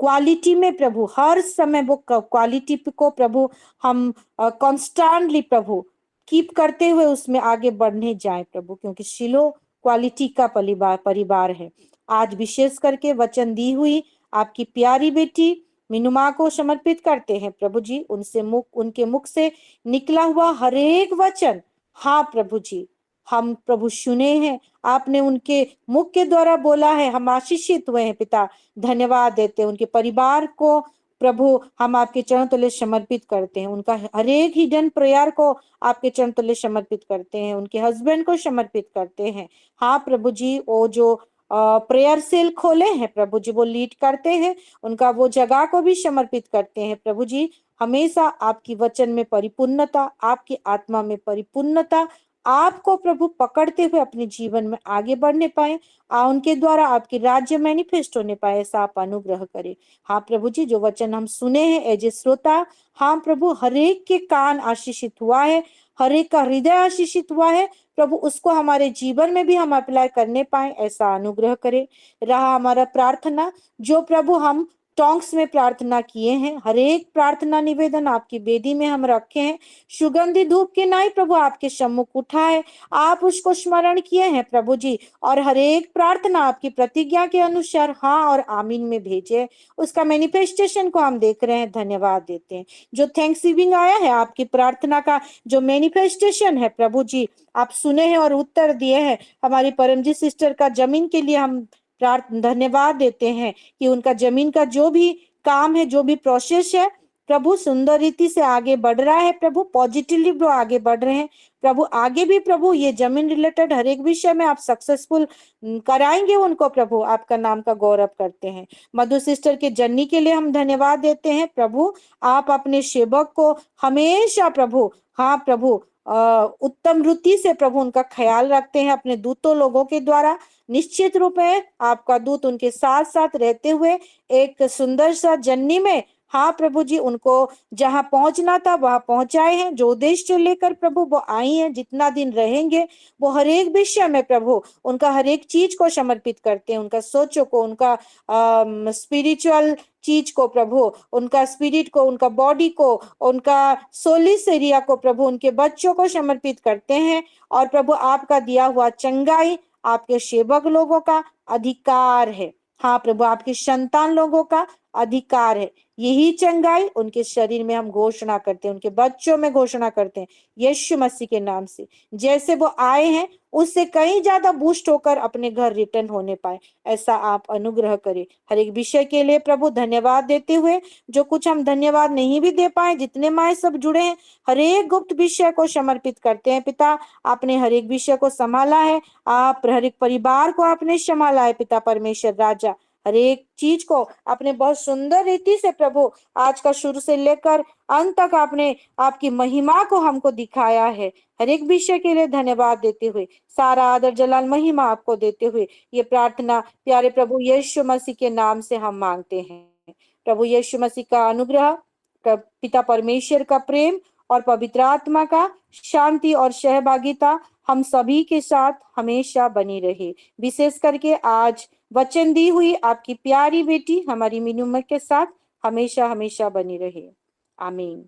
क्वालिटी में प्रभु हर समय वो क्वालिटी को प्रभु हम कॉन्स्टेंटली प्रभु कीप करते हुए उसमें आगे बढ़ने जाए प्रभु, क्योंकि शिलो क्वालिटी का परिवार है। आज विशेष करके वचन दी हुई आपकी प्यारी बेटी मीनू माँ को समर्पित करते हैं प्रभु जी। उनके मुख से निकला हुआ हर एक वचन, हाँ प्रभु जी, हम प्रभु सुने हैं, आपने उनके मुख के द्वारा बोला है, हम आशीषित हुए हैं पिता। धन्यवाद देते हैं उनके परिवार को प्रभु, हम आपके चरण तले समर्पित करते हैं। उनका हर एक हिडन प्रेयर को आपके चरण तले समर्पित करते हैं, उनके हस्बैंड को समर्पित करते हैं। हाँ प्रभु जी, वो जो प्रेयर सेल खोले हैं प्रभु जी, वो लीड करते हैं, उनका वो जगह को भी समर्पित करते हैं प्रभु जी। हमेशा आपकी वचन में परिपूर्णता, आपकी आत्मा में परिपूर्णता, आपको प्रभु पकड़ते हुए अपने जीवन में आगे बढ़ने पाए, उनके द्वारा आपके राज्य मैनिफेस्ट होने पाए, ऐसा आप अनुग्रह करें। हाँ प्रभु जी, जो वचन हम सुने हैं एज ए श्रोता, हाँ प्रभु, हर एक के कान आशीषित हुआ है, हर एक का हृदय आशीषित हुआ है प्रभु, उसको हमारे जीवन में भी हम अप्लाई करने पाए, ऐसा अनुग्रह करे। रहा हमारा प्रार्थना, जो प्रभु हम टॉन्ग्स में प्रार्थना किए हैं, हर एक प्रार्थना निवेदन आपकी वेदी में हम रखे हैं, सुगंधित धूप के नाई प्रभु आपके सम्मुख उठा है, आप उसको स्मरण किए हैं प्रभु जी, और हर एक प्रार्थना आपकी प्रतिज्ञा के अनुसार हाँ और आमीन में भेजे, उसका मैनिफेस्टेशन को हम देख रहे हैं। धन्यवाद देते हैं। जो थैंक्सगिविंग आया है, आपकी प्रार्थना का जो मैनिफेस्टेशन है प्रभु जी, आप सुने हैं और उत्तर दिए हैं। हमारी परमजीत सिस्टर का जमीन के लिए हम धन्यवाद देते हैं कि उनका जमीन का जो भी काम है, जो भी प्रोसेस है प्रभु, सुंदर रीति से आगे बढ़ रहा है प्रभु, पॉजिटिवली वो आगे बढ़ रहे हैं प्रभु। आगे भी प्रभु ये जमीन रिलेटेड हर एक विषय में आप सक्सेसफुल कराएंगे उनको प्रभु, आपका नाम का गौरव करते हैं। मधु सिस्टर के जर्नी के लिए हम धन्यवाद देते हैं प्रभु, आप अपने सेवक को हमेशा प्रभु, हाँ प्रभु, उत्तम रीति से प्रभु उनका ख्याल रखते हैं अपने दूतों लोगों के द्वारा। निश्चित रूप में आपका दूत उनके साथ साथ रहते हुए एक सुंदर सा जर्नी में, हाँ प्रभु जी, उनको जहां पहुंचना था वहां पहुंचाए हैं। जो उद्देश्य लेकर प्रभु वो आई हैं, जितना दिन रहेंगे वो हर एक विषय में प्रभु उनका हर एक चीज को समर्पित करते हैं, उनका सोचों को, उनका स्पिरिचुअल चीज को प्रभु, उनका स्पिरिट को, उनका बॉडी को, उनका सोलिस एरिया को प्रभु, उनके बच्चों को समर्पित करते हैं। और प्रभु आपका दिया हुआ चंगाई आपके सेवक लोगों का अधिकार है, हाँ प्रभु, आपके संतान लोगों का अधिकार है। यही चंगाई उनके शरीर में हम घोषणा करते हैं, उनके बच्चों में घोषणा करते हैं यीशु मसीह के नाम से। जैसे वो आए हैं उससे कहीं ज्यादा बूस्ट होकर अपने घर रिटर्न होने पाए, ऐसा आप अनुग्रह करें। हर एक विषय के लिए प्रभु धन्यवाद देते हुए, जो कुछ हम धन्यवाद नहीं भी दे पाए, जितने माए सब जुड़े हैं, हर एक गुप्त विषय को समर्पित करते हैं पिता। आपने हर एक विषय को संभाला है, आप हर एक परिवार को आपने संभाला है पिता परमेश्वर राजा। हर एक चीज को आपने बहुत सुंदर रीति से प्रभु आज का शुरू से लेकर अंत तक आपने आपकी महिमा को हमको दिखाया है। हर एक विषय के लिए धन्यवाद देते हुए, सारा आदर जलाल महिमा आपको देते हुए, ये प्रार्थना प्यारे प्रभु यीशु मसीह के नाम से हम मांगते हैं। प्रभु यीशु मसीह का अनुग्रह, पिता परमेश्वर का प्रेम और पवित्र आत्मा का शांति और सहभागिता हम सभी के साथ हमेशा बनी रहे। विशेष करके आज वचन दी हुई आपकी प्यारी बेटी हमारी मीनू के साथ हमेशा हमेशा बनी रहे। आमीन।